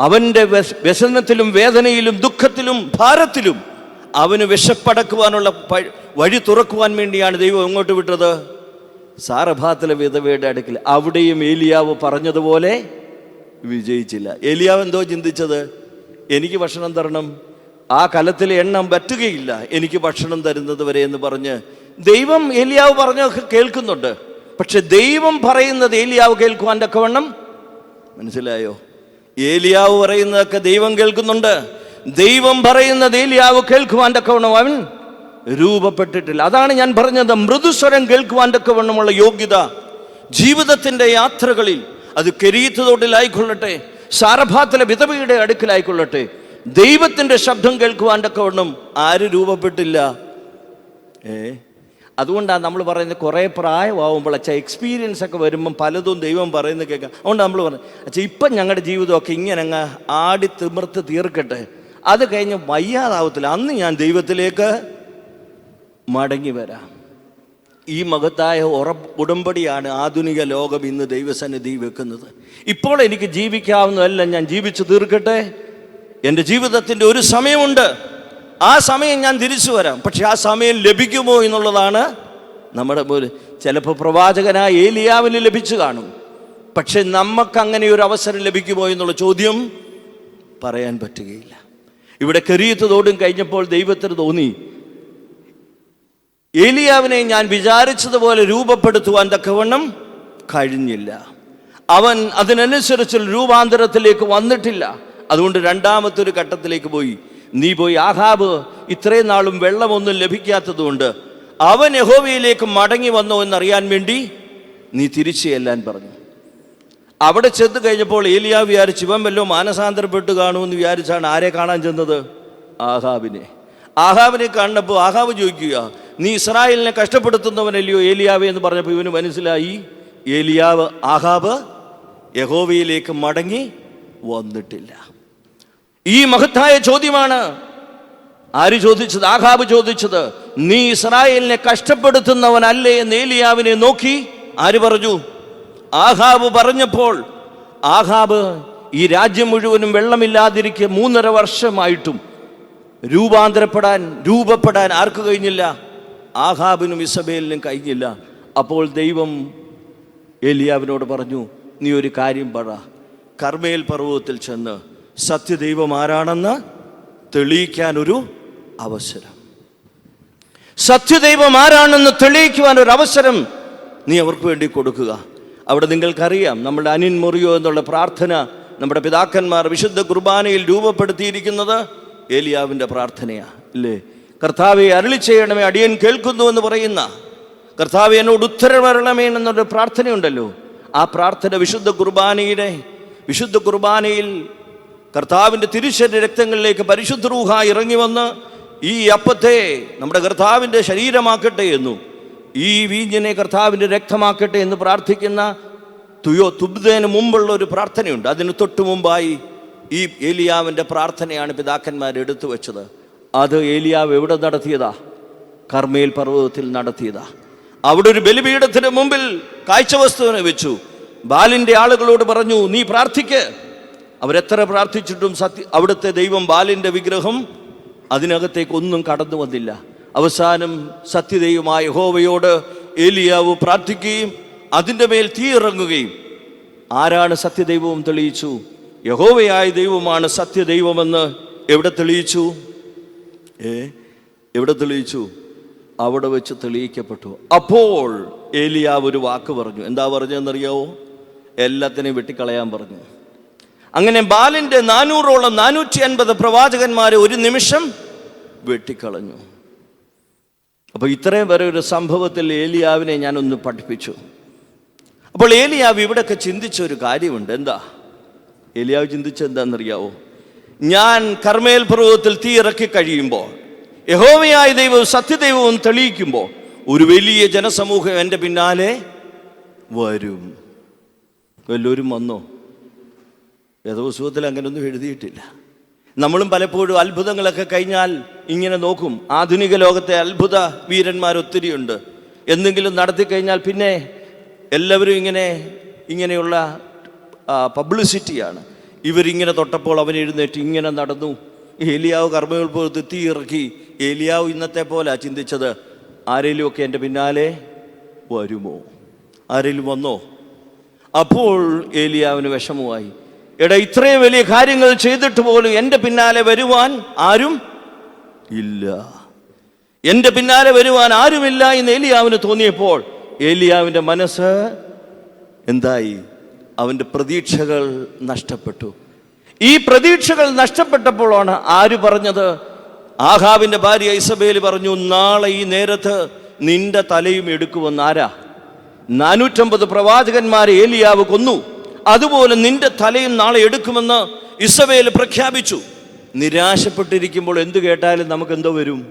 അവൻ്റെ വ്യസനത്തിലും വേദനയിലും ദുഃഖത്തിലും ഭാരത്തിലും അവന് വിശപ്പടക്കുവാനുള്ള വഴി തുറക്കുവാൻ വേണ്ടിയാണ് ദൈവം എങ്ങോട്ട് വിട്ടത്? സാരഭാത്തിലെ വിധവയുടെ അടുക്കൽ. അവിടെയും ഏലിയാവ് പറഞ്ഞതുപോലെ വിജയിച്ചില്ല. ഏലിയാവ് എന്തോ ചിന്തിച്ചത്? എനിക്ക് ഭക്ഷണം തരണം, ആ കലത്തിലെ എണ്ണം പറ്റുകയില്ല, എനിക്ക് ഭക്ഷണം തരുന്നത് വരെ എന്ന് പറഞ്ഞ് ദൈവം ഏലിയാവ് പറഞ്ഞൊക്കെ കേൾക്കുന്നുണ്ട്. പക്ഷെ ദൈവം പറയുന്നത് ഏലിയാവ് കേൾക്കുവാൻ തക്കവണ്ണം, മനസ്സിലായോ? ഏലിയാവ് പറയുന്നതൊക്കെ ദൈവം കേൾക്കുന്നുണ്ട്, ദൈവം പറയുന്നത് ഏലിയാവ് കേൾക്കുവാൻ തക്കവണ്ണം അവൻ രൂപപ്പെട്ടിട്ടില്ല. അതാണ് ഞാൻ പറഞ്ഞത്, മൃദുസ്വരം കേൾക്കുവാൻ തക്കവണ്ണമുള്ള യോഗ്യത ജീവിതത്തിൻ്റെ യാത്രകളിൽ, അത് കെരീത്ത് തോട്ടിലായിക്കൊള്ളട്ടെ, സാരഭാത്തിലെ വിധവയുടെ അടുക്കലായിക്കൊള്ളട്ടെ, ദൈവത്തിൻ്റെ ശബ്ദം കേൾക്കുവാൻ തക്കവണ്ണം ആര് രൂപപ്പെട്ടില്ല? അതുകൊണ്ടാണ് നമ്മൾ പറയുന്നത്, കുറേ പ്രായമാവുമ്പോൾ അച്ഛാ എക്സ്പീരിയൻസ് ഒക്കെ വരുമ്പം പലതും ദൈവം പറയുന്നത് കേൾക്കാം. അതുകൊണ്ട് നമ്മൾ പറഞ്ഞു, അച്ഛാ ഇപ്പം ഞങ്ങളുടെ ജീവിതമൊക്കെ ഇങ്ങനെ അങ്ങ് ആടി തിമിർത്ത് തീർക്കട്ടെ, അത് കഴിഞ്ഞ് വയ്യാതാവത്തില്ല, അന്ന് ഞാൻ ദൈവത്തിലേക്ക് മടങ്ങി വരാം. ഈ മഹത്തായ ഉടമ്പടിയാണ് ആധുനിക ലോകം ഇന്ന് ദൈവസന്നിധി വെക്കുന്നത്. ഇപ്പോൾ എനിക്ക് ജീവിക്കാവുന്നതല്ല, ഞാൻ ജീവിച്ചു തീർക്കട്ടെ, എൻ്റെ ജീവിതത്തിൻ്റെ ഒരു സമയമുണ്ട്, ആ സമയം ഞാൻ തിരിച്ചു വരാം. പക്ഷെ ആ സമയം ലഭിക്കുമോ എന്നുള്ളതാണ് നമ്മുടെ പോലെ. ചിലപ്പോൾ പ്രവാചകനായ ഏലിയാവിന് ലഭിച്ചു കാണും, പക്ഷെ നമുക്കങ്ങനെ ഒരു അവസരം ലഭിക്കുമോ എന്നുള്ള ചോദ്യം പറയാൻ പറ്റുകയില്ല. ഇവിടെ കെരീത്ത് തോടും കഴിഞ്ഞപ്പോൾ ദൈവത്തിന് തോന്നി, ഏലിയാവിനെ ഞാൻ വിചാരിച്ചതുപോലെ രൂപപ്പെടുത്തുവാൻ തക്കവണ്ണം കഴിഞ്ഞില്ല, അവൻ അതിനനുസരിച്ച് രൂപാന്തരത്തിലേക്ക് വന്നിട്ടില്ല. അതുകൊണ്ട് രണ്ടാമത്തെ ഒരു ഘട്ടത്തിലേക്ക് പോയി. നീ പോയി ആഹാബ് ഇത്രയും നാളും വെള്ളമൊന്നും ലഭിക്കാത്തതുകൊണ്ട് അവൻ യഹോവയിലേക്ക് മടങ്ങി വന്നോ എന്നറിയാൻ വേണ്ടി നീ തിരിച്ചു ചെല്ലാൻ പറഞ്ഞു. അവിടെ ചെന്ന് കഴിഞ്ഞപ്പോൾ ഏലിയാവ് വിചാരിച്ചു, ഇവൻ വല്ലോ മാനസാന്തരപ്പെട്ട് കാണുമെന്ന് വിചാരിച്ചാണ് ആരെ കാണാൻ ചെന്നത്? ആഹാബിനെ. ആഹാബിനെ കണ്ടപ്പോൾ ആഹാബ് ചോദിക്കുക, നീ ഇസ്രായേലിനെ കഷ്ടപ്പെടുത്തുന്നവനല്ലയോ ഏലിയാവേ എന്ന് പറഞ്ഞപ്പോൾ ഇവന് മനസ്സിലായി, ആഹാബ് യഹോവയിലേക്ക് മടങ്ങി വന്നിട്ടില്ല. ഈ മഹത്തായ ചോദ്യമാണ് ആര് ചോദിച്ചത്? ആഹാബ് ചോദിച്ചത്. നീ ഇസ്രായേലിനെ കഷ്ടപ്പെടുത്തുന്നവനല്ലേ എന്ന് ഏലിയാവിനെ നോക്കി ആര് പറഞ്ഞു? ആഹാബ് പറഞ്ഞപ്പോൾ, ആഹാബ് ഈ രാജ്യം മുഴുവനും വെള്ളമില്ലാതിരിക്കെ 3.5 വർഷമായിട്ടും രൂപപ്പെടാൻ ആർക്ക് കഴിഞ്ഞില്ല? ആഹാബിനും ഇസബേലിനും കഴിഞ്ഞില്ല. അപ്പോൾ ദൈവം ഏലിയാവിനോട് പറഞ്ഞു, നീ ഒരു കാര്യം പറ, കർമ്മേൽ പർവ്വതത്തിൽ ചെന്ന് സത്യദൈവം ആരാണെന്ന് തെളിയിക്കാൻ ഒരു അവസരം, സത്യദൈവം ആരാണെന്ന് തെളിയിക്കുവാൻ ഒരു അവസരം നീ അവർക്ക് വേണ്ടി കൊടുക്കുക. അവിടെ നിങ്ങൾക്കറിയാം, നമ്മുടെ അനിൻ മൊറിയോ എന്നുള്ള പ്രാർത്ഥന നമ്മുടെ പിതാക്കന്മാർ വിശുദ്ധ കുർബാനയിൽ രൂപപ്പെടുത്തിയിരിക്കുന്നത് ഏലിയാവിൻ്റെ പ്രാർത്ഥനയാണ്, ഇല്ലേ? കർത്താവെ അരുളി ചെയ്യണമേ, അടിയൻ കേൾക്കുന്നു എന്ന് പറയുന്ന, കർത്താവെ എന്നോട് ഉത്തരവരണമേ എന്നൊരു പ്രാർത്ഥനയുണ്ടല്ലോ. ആ പ്രാർത്ഥന വിശുദ്ധ കുർബാനയിൽ കർത്താവിൻ്റെ തിരുശരീര രക്തങ്ങളിലേക്ക് പരിശുദ്ധ റൂഹ ഇറങ്ങി വന്ന് ഈ അപ്പത്തെ നമ്മുടെ കർത്താവിൻ്റെ ശരീരമാക്കട്ടെ എന്നും ഈ വീഞ്ഞിനെ കർത്താവിൻ്റെ രക്തമാക്കട്ടെ എന്ന് പ്രാർത്ഥിക്കുന്ന തുബ്ദേന് മുമ്പുള്ള ഒരു പ്രാർത്ഥനയുണ്ട്. അതിന് തൊട്ടു മുമ്പായി ഈ ഏലിയാവിൻ്റെ പ്രാർത്ഥനയാണ് പിതാക്കന്മാർ എടുത്തു വെച്ചത്. അത് ഏലിയാവ് എവിടെ നടത്തിയതാ? കർമ്മേൽ പർവ്വതത്തിൽ നടത്തിയതാ. അവിടെ ഒരു ബലിപീഠത്തിന് മുമ്പിൽ കാഴ്ചവസ്തുവിനെ വെച്ചു. ബാലിൻ്റെ ആളുകളോട് പറഞ്ഞു, നീ പ്രാർത്ഥിക്ക്. അവരെത്ര പ്രാർത്ഥിച്ചിട്ടും അവിടുത്തെ ദൈവം ബാലിൻ്റെ വിഗ്രഹം അതിനകത്തേക്ക് ഒന്നും കടന്നു വന്നില്ല. അവസാനം സത്യദൈവമായ യഹോവയോട് ഏലിയാവ് പ്രാർത്ഥിക്കുകയും അതിൻ്റെ മേൽ തീ ഇറങ്ങുകയും ആരാണ് സത്യദൈവവും തെളിയിച്ചു. യഹോവയായ ദൈവമാണ് സത്യദൈവമെന്ന് എവിടെ തെളിയിച്ചു? എവിടെ തെളിയിച്ചു? അവിടെ വെച്ച് തെളിയിക്കപ്പെട്ടു. അപ്പോൾ ഏലിയാവ് ഒരു വാക്ക് പറഞ്ഞു. എന്താ പറഞ്ഞതെന്നറിയാവോ? എല്ലാത്തിനെയും വെട്ടിക്കളയാൻ പറഞ്ഞു. അങ്ങനെ ബാലിൻ്റെ 450 പ്രവാചകന്മാരെ ഒരു നിമിഷം വെട്ടിക്കളഞ്ഞു. അപ്പോൾ ഇത്രയും വരെ ഒരു സംഭവത്തിൽ ഏലിയാവിനെ ഞാനൊന്ന് പഠിപ്പിച്ചു. അപ്പോൾ ഏലിയാവ് ഇവിടെയൊക്കെ ചിന്തിച്ചൊരു കാര്യമുണ്ട്. എന്താ ഏലിയാവ് ചിന്തിച്ചെന്താണെന്നറിയാവോ? ഞാൻ കർമ്മേൽ പർവ്വതത്തിൽ തീ ഇറക്കി കഴിയുമ്പോൾ, യഹോവയായ ദൈവവും സത്യദൈവവും തെളിയിക്കുമ്പോൾ ഒരു വലിയ ജനസമൂഹം എൻ്റെ പിന്നാലെ വരും. വല്ലവരും വന്നോ? വേദപുസ്തകത്തിൽ അങ്ങനെയൊന്നും എഴുതിയിട്ടില്ല. നമ്മളും പലപ്പോഴും അത്ഭുതങ്ങളൊക്കെ കഴിഞ്ഞാൽ ഇങ്ങനെ നോക്കും. ആധുനിക ലോകത്തെ അത്ഭുത വീരന്മാരൊത്തിരിയുണ്ട്. എന്തെങ്കിലും നടത്തിക്കഴിഞ്ഞാൽ പിന്നെ എല്ലാവരും ഇങ്ങനെയുള്ള പബ്ലിസിറ്റിയാണ്. ഇവരിങ്ങനെ തൊട്ടപ്പോൾ അവൻ എഴുന്നേറ്റ് ഇങ്ങനെ നടന്നു. ഏലിയാവ് കർമ്മേൽ പുറത്ത് തീ ഇറക്കി. ഏലിയാവ് ഇന്നത്തെ പോലെ ചിന്തിച്ചത്, ആരെങ്കിലുമൊക്കെ എൻ്റെ പിന്നാലെ വരുമോ? ആരെങ്കിലും വന്നോ? അപ്പോൾ ഏലിയാവിന് വിഷമമായി. എടാ, ഇത്രയും വലിയ കാര്യങ്ങൾ ചെയ്തിട്ട് പോലും എൻ്റെ പിന്നാലെ വരുവാൻ ആരും ഇല്ല, എൻ്റെ പിന്നാലെ വരുവാൻ ആരുമില്ല എന്ന് ഏലിയാവിന് തോന്നിയപ്പോൾ ഏലിയാവിൻ്റെ മനസ്സ് എന്തായി? അവൻ്റെ പ്രതീക്ഷകൾ നഷ്ടപ്പെട്ടു. ഈ പ്രതീക്ഷകൾ നഷ്ടപ്പെട്ടപ്പോഴാണ് ആര് പറഞ്ഞത്? ആഹാബിൻ്റെ ഭാര്യ ഇസബേൽ പറഞ്ഞു, നാളെ ഈ നേരത്ത് നിന്റെ തലയും എടുക്കുമെന്ന്. ആരാ? 450 പ്രവാചകന്മാരെ ഏലിയാവ് കൊന്നു. അതുപോലെ നിന്റെ തലയും നാളെ എടുക്കുമെന്ന് ഇസബേൽ പ്രഖ്യാപിച്ചു. നിരാശപ്പെട്ടിരിക്കുമ്പോൾ എന്ത് കേട്ടാലും നമുക്കെന്തോ വരും?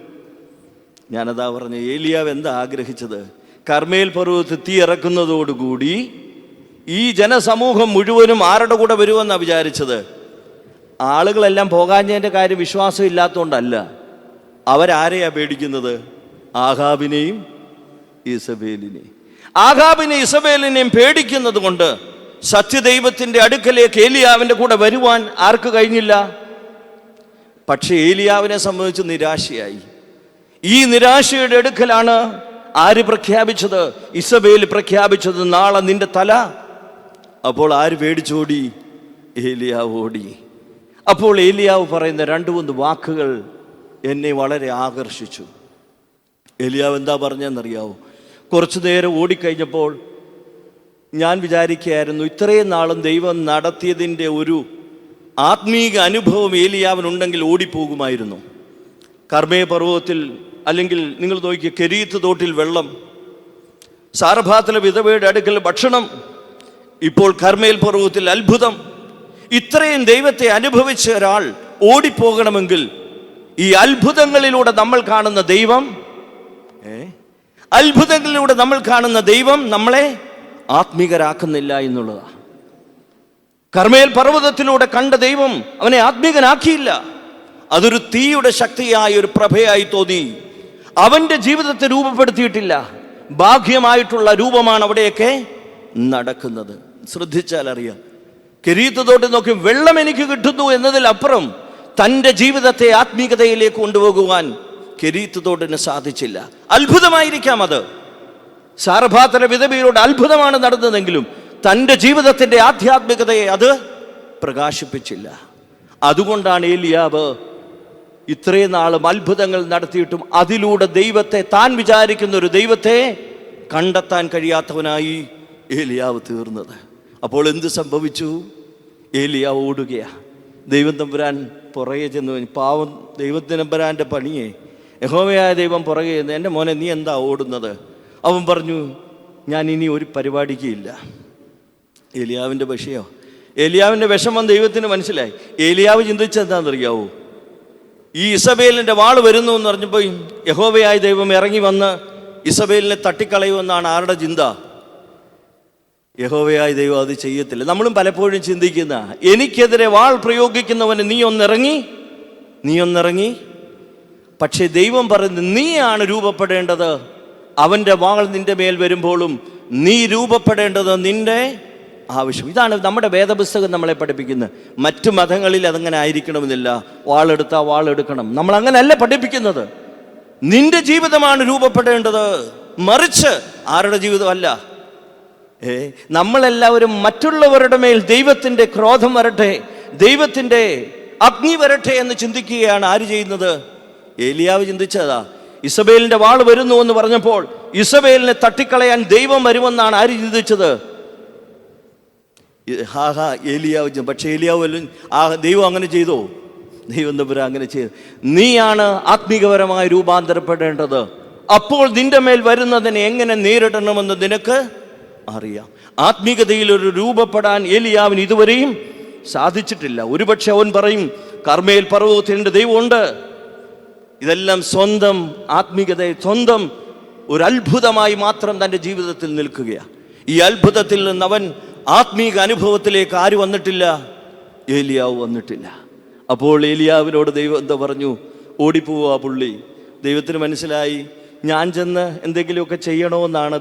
ഞാനതാ പറഞ്ഞു, ഏലിയാവ് എന്താ ആഗ്രഹിച്ചത്? കർമ്മേൽ പർവ്വതത്തിൽ തീ ഇറക്കുന്നതോടുകൂടി ഈ ജനസമൂഹം മുഴുവനും ആരുടെ കൂടെ വരുമെന്നാണ് വിചാരിച്ചത്. ആളുകളെല്ലാം പോകാഞ്ഞതിൻ്റെ കാര്യം വിശ്വാസം ഇല്ലാത്തതുകൊണ്ടല്ല. അവരാരെയാ പേടിക്കുന്നത്? ആഹാബിനെയും ഇസബേലിനെയും. ആഹാബിനെയും ഇസബേലിനെയും പേടിക്കുന്നത് കൊണ്ട് സത്യദൈവത്തിൻ്റെ അടുക്കലേക്ക് ഏലിയാവിൻ്റെ കൂടെ വരുവാൻ ആർക്ക് കഴിഞ്ഞില്ല? പക്ഷേ ഏലിയാവിനെ സംബന്ധിച്ച് നിരാശയായി. ഈ നിരാശയുടെ അടുക്കലാണ് ആര് പ്രഖ്യാപിച്ചത്? ഇസബേൽ പ്രഖ്യാപിച്ചത്, നാളെ നിന്റെ തല. അപ്പോൾ ആര് പേടിച്ചോടി? ഏലിയാവ് ഓടി. അപ്പോൾ ഏലിയാവ് പറയുന്ന 2-3 വാക്കുകൾ എന്നെ വളരെ ആകർഷിച്ചു. ഏലിയാവ് എന്താ പറഞ്ഞതെന്നറിയാവോ? കുറച്ചു നേരം ഓടിക്കഴിഞ്ഞപ്പോൾ ഞാൻ വിചാരിക്കുകയായിരുന്നു, ഇത്രയും നാളും ദൈവം നടത്തിയതിൻ്റെ ഒരു ആത്മീക അനുഭവം ഏലിയാവിനുണ്ടെങ്കിൽ ഓടിപ്പോകുമായിരുന്നു. കർമ്മേ പർവ്വതത്തിൽ, അല്ലെങ്കിൽ നിങ്ങൾ നോക്കിയ കെരീത്ത് തോട്ടിൽ വെള്ളം, സാരഭാത്തിലെ വിധവയുടെ അടുക്കൽ ഭക്ഷണം, ഇപ്പോൾ കർമ്മേൽ പർവ്വതത്തിൽ അത്ഭുതം. ഇത്രയും ദൈവത്തെ അനുഭവിച്ച ഒരാൾ ഓടിപ്പോകണമെങ്കിൽ ഈ അത്ഭുതങ്ങളിലൂടെ നമ്മൾ കാണുന്ന ദൈവം അത്ഭുതങ്ങളിലൂടെ നമ്മൾ കാണുന്ന ദൈവം നമ്മളെ ആത്മീകരാക്കുന്നില്ല എന്നുള്ളതാണ്. കർമ്മേൽ പർവ്വതത്തിലൂടെ കണ്ട ദൈവം അവനെ ആത്മീകനാക്കിയില്ല. അതൊരു തീയുടെ ശക്തിയായ ഒരു പ്രഭയായി തോന്നി. അവൻ്റെ ജീവിതത്തെ രൂപപ്പെടുത്തിയിട്ടില്ല. ബാഹ്യമായിട്ടുള്ള രൂപമാണ് അവിടെയൊക്കെ നടക്കുന്നത്. ശ്രദ്ധിച്ചാൽ അറിയാം. കെരീത്ത് തോട്ട് നോക്കി വെള്ളം എനിക്ക് കിട്ടുന്നു എന്നതിലപ്പുറം തൻ്റെ ജീവിതത്തെ ആത്മീകതയിലേക്ക് കൊണ്ടുപോകുവാൻ കെരീത്ത് തോട്ടിന് സാധിച്ചില്ല. അത്ഭുതമായിരിക്കാം അത്. സാരഭാത്തിലെ വിധവയോട് അത്ഭുതമാണ് നടന്നതെങ്കിലും തൻ്റെ ജീവിതത്തിൻ്റെ ആധ്യാത്മികതയെ അത് പ്രകാശിപ്പിച്ചില്ല. അതുകൊണ്ടാണ് ഏലിയാവ് ഇത്രയും നാളും അത്ഭുതങ്ങൾ നടത്തിയിട്ടും അതിലൂടെ ദൈവത്തെ, താൻ വിചാരിക്കുന്ന ഒരു ദൈവത്തെ കണ്ടെത്താൻ കഴിയാത്തവനായി ഏലിയാവ് തീർന്നത്. അപ്പോൾ എന്ത് സംഭവിച്ചു? ഏലിയാവ് ഓടുകയാണ്. ദൈവം തമ്പുരാൻ പുറകെ ചെന്നു. പാവം ദൈവത്തിനമ്പുരാൻ്റെ പണിയെ യഹോവയായ ദൈവം പുറകെ ചെന്ന്, എൻ്റെ മോനെ നീ എന്താ ഓടുന്നത്? അവൻ പറഞ്ഞു, ഞാൻ ഇനി ഒരു പരിപാടിക്ക് ഇല്ല. ഏലിയാവിൻ്റെ വിഷയോ? ഏലിയാവിൻ്റെ വിഷമം ദൈവത്തിന് മനസ്സിലായി. ഏലിയാവ് ചിന്തിച്ചെന്താണെന്നറിയാവോ? ഈ ഇസബേലിൻ്റെ വാള് വരുന്നു എന്ന് പറഞ്ഞപ്പോൾ യഹോവയായ ദൈവം ഇറങ്ങി വന്ന് ഇസബേലിനെ തട്ടിക്കളയുമെന്നാണ് ആരുടെ ചിന്ത? യഹോവയായ ദൈവം അത് ചെയ്യത്തില്ല. നമ്മളും പലപ്പോഴും ചിന്തിക്കുന്ന, എനിക്കെതിരെ വാൾ പ്രയോഗിക്കുന്നവന് നീ ഒന്നിറങ്ങി. പക്ഷേ ദൈവം പറയുന്നത്, നീയാണ് രൂപപ്പെടേണ്ടത്. അവൻ്റെ വാൾ നിന്റെ മേൽ വരുമ്പോഴും നീ രൂപപ്പെടേണ്ടത് നിന്റെ ആവശ്യം. ഇതാണ് നമ്മുടെ വേദപുസ്തകം നമ്മളെ പഠിപ്പിക്കുന്നത്. മറ്റു മതങ്ങളിൽ അതങ്ങനെ ആയിരിക്കണമെന്നില്ല. വാളെടുക്കണം. നമ്മൾ അങ്ങനെയല്ല പഠിപ്പിക്കുന്നത്. നിന്റെ ജീവിതമാണ് രൂപപ്പെടേണ്ടത്, മറിച്ച് ആരുടെ ജീവിതമല്ല. നമ്മളെല്ലാവരും മറ്റുള്ളവരുടെ മേൽ ദൈവത്തിൻ്റെ ക്രോധം വരട്ടെ, ദൈവത്തിൻ്റെ അഗ്നി വരട്ടെ എന്ന് ചിന്തിക്കുകയാണ് ആര് ചെയ്യുന്നത്? ഏലിയാവ് ചിന്തിച്ചതാ. ഇസബേലിൻ്റെ വാൾ വരുന്നു എന്ന് പറഞ്ഞപ്പോൾ ഇസബേലിനെ തട്ടിക്കളയാൻ ദൈവം വരുമെന്നാണ് ആര് ചിന്തിച്ചത്? ഏലിയാവ്. പക്ഷേ ഏലിയാവ് ദൈവം അങ്ങനെ ചെയ്തോ? ദൈവം തമ്പുരാൻ അങ്ങനെ ചെയ്തു. നീയാണ് ആത്മീകപരമായി രൂപാന്തരപ്പെടേണ്ടത്. അപ്പോൾ നിന്റെ മേൽ വരുന്നതിനെ എങ്ങനെ നേരിടണമെന്ന് നിനക്ക് അറിയാം. ആത്മീകതയിൽ ഒരു രൂപപ്പെടാൻ ഏലിയാവിന് ഇതുവരെയും സാധിച്ചിട്ടില്ല. ഒരുപക്ഷെ അവൻ പറയും, കർമ്മേൽ പർവ്വതത്തിൻ്റെ ദൈവമുണ്ട്. ഇതെല്ലാം സ്വന്തം ആത്മീകതയെ, സ്വന്തം ഒരു അത്ഭുതമായി മാത്രം തൻ്റെ ജീവിതത്തിൽ നിൽക്കുകയാണ്. ഈ അത്ഭുതത്തിൽ നിന്ന് അവൻ ആത്മീക അനുഭവത്തിലേക്ക് ആര് വന്നിട്ടില്ല? ഏലിയാവ് വന്നിട്ടില്ല. അപ്പോൾ ഏലിയാവിനോട് ദൈവം എന്താ പറഞ്ഞു? ഓടിപ്പോവാ പുള്ളി. ദൈവത്തിന് മനസ്സിലായി, ഞാൻ ചെന്ന് എന്തെങ്കിലുമൊക്കെ ചെയ്യണമെന്നാണ്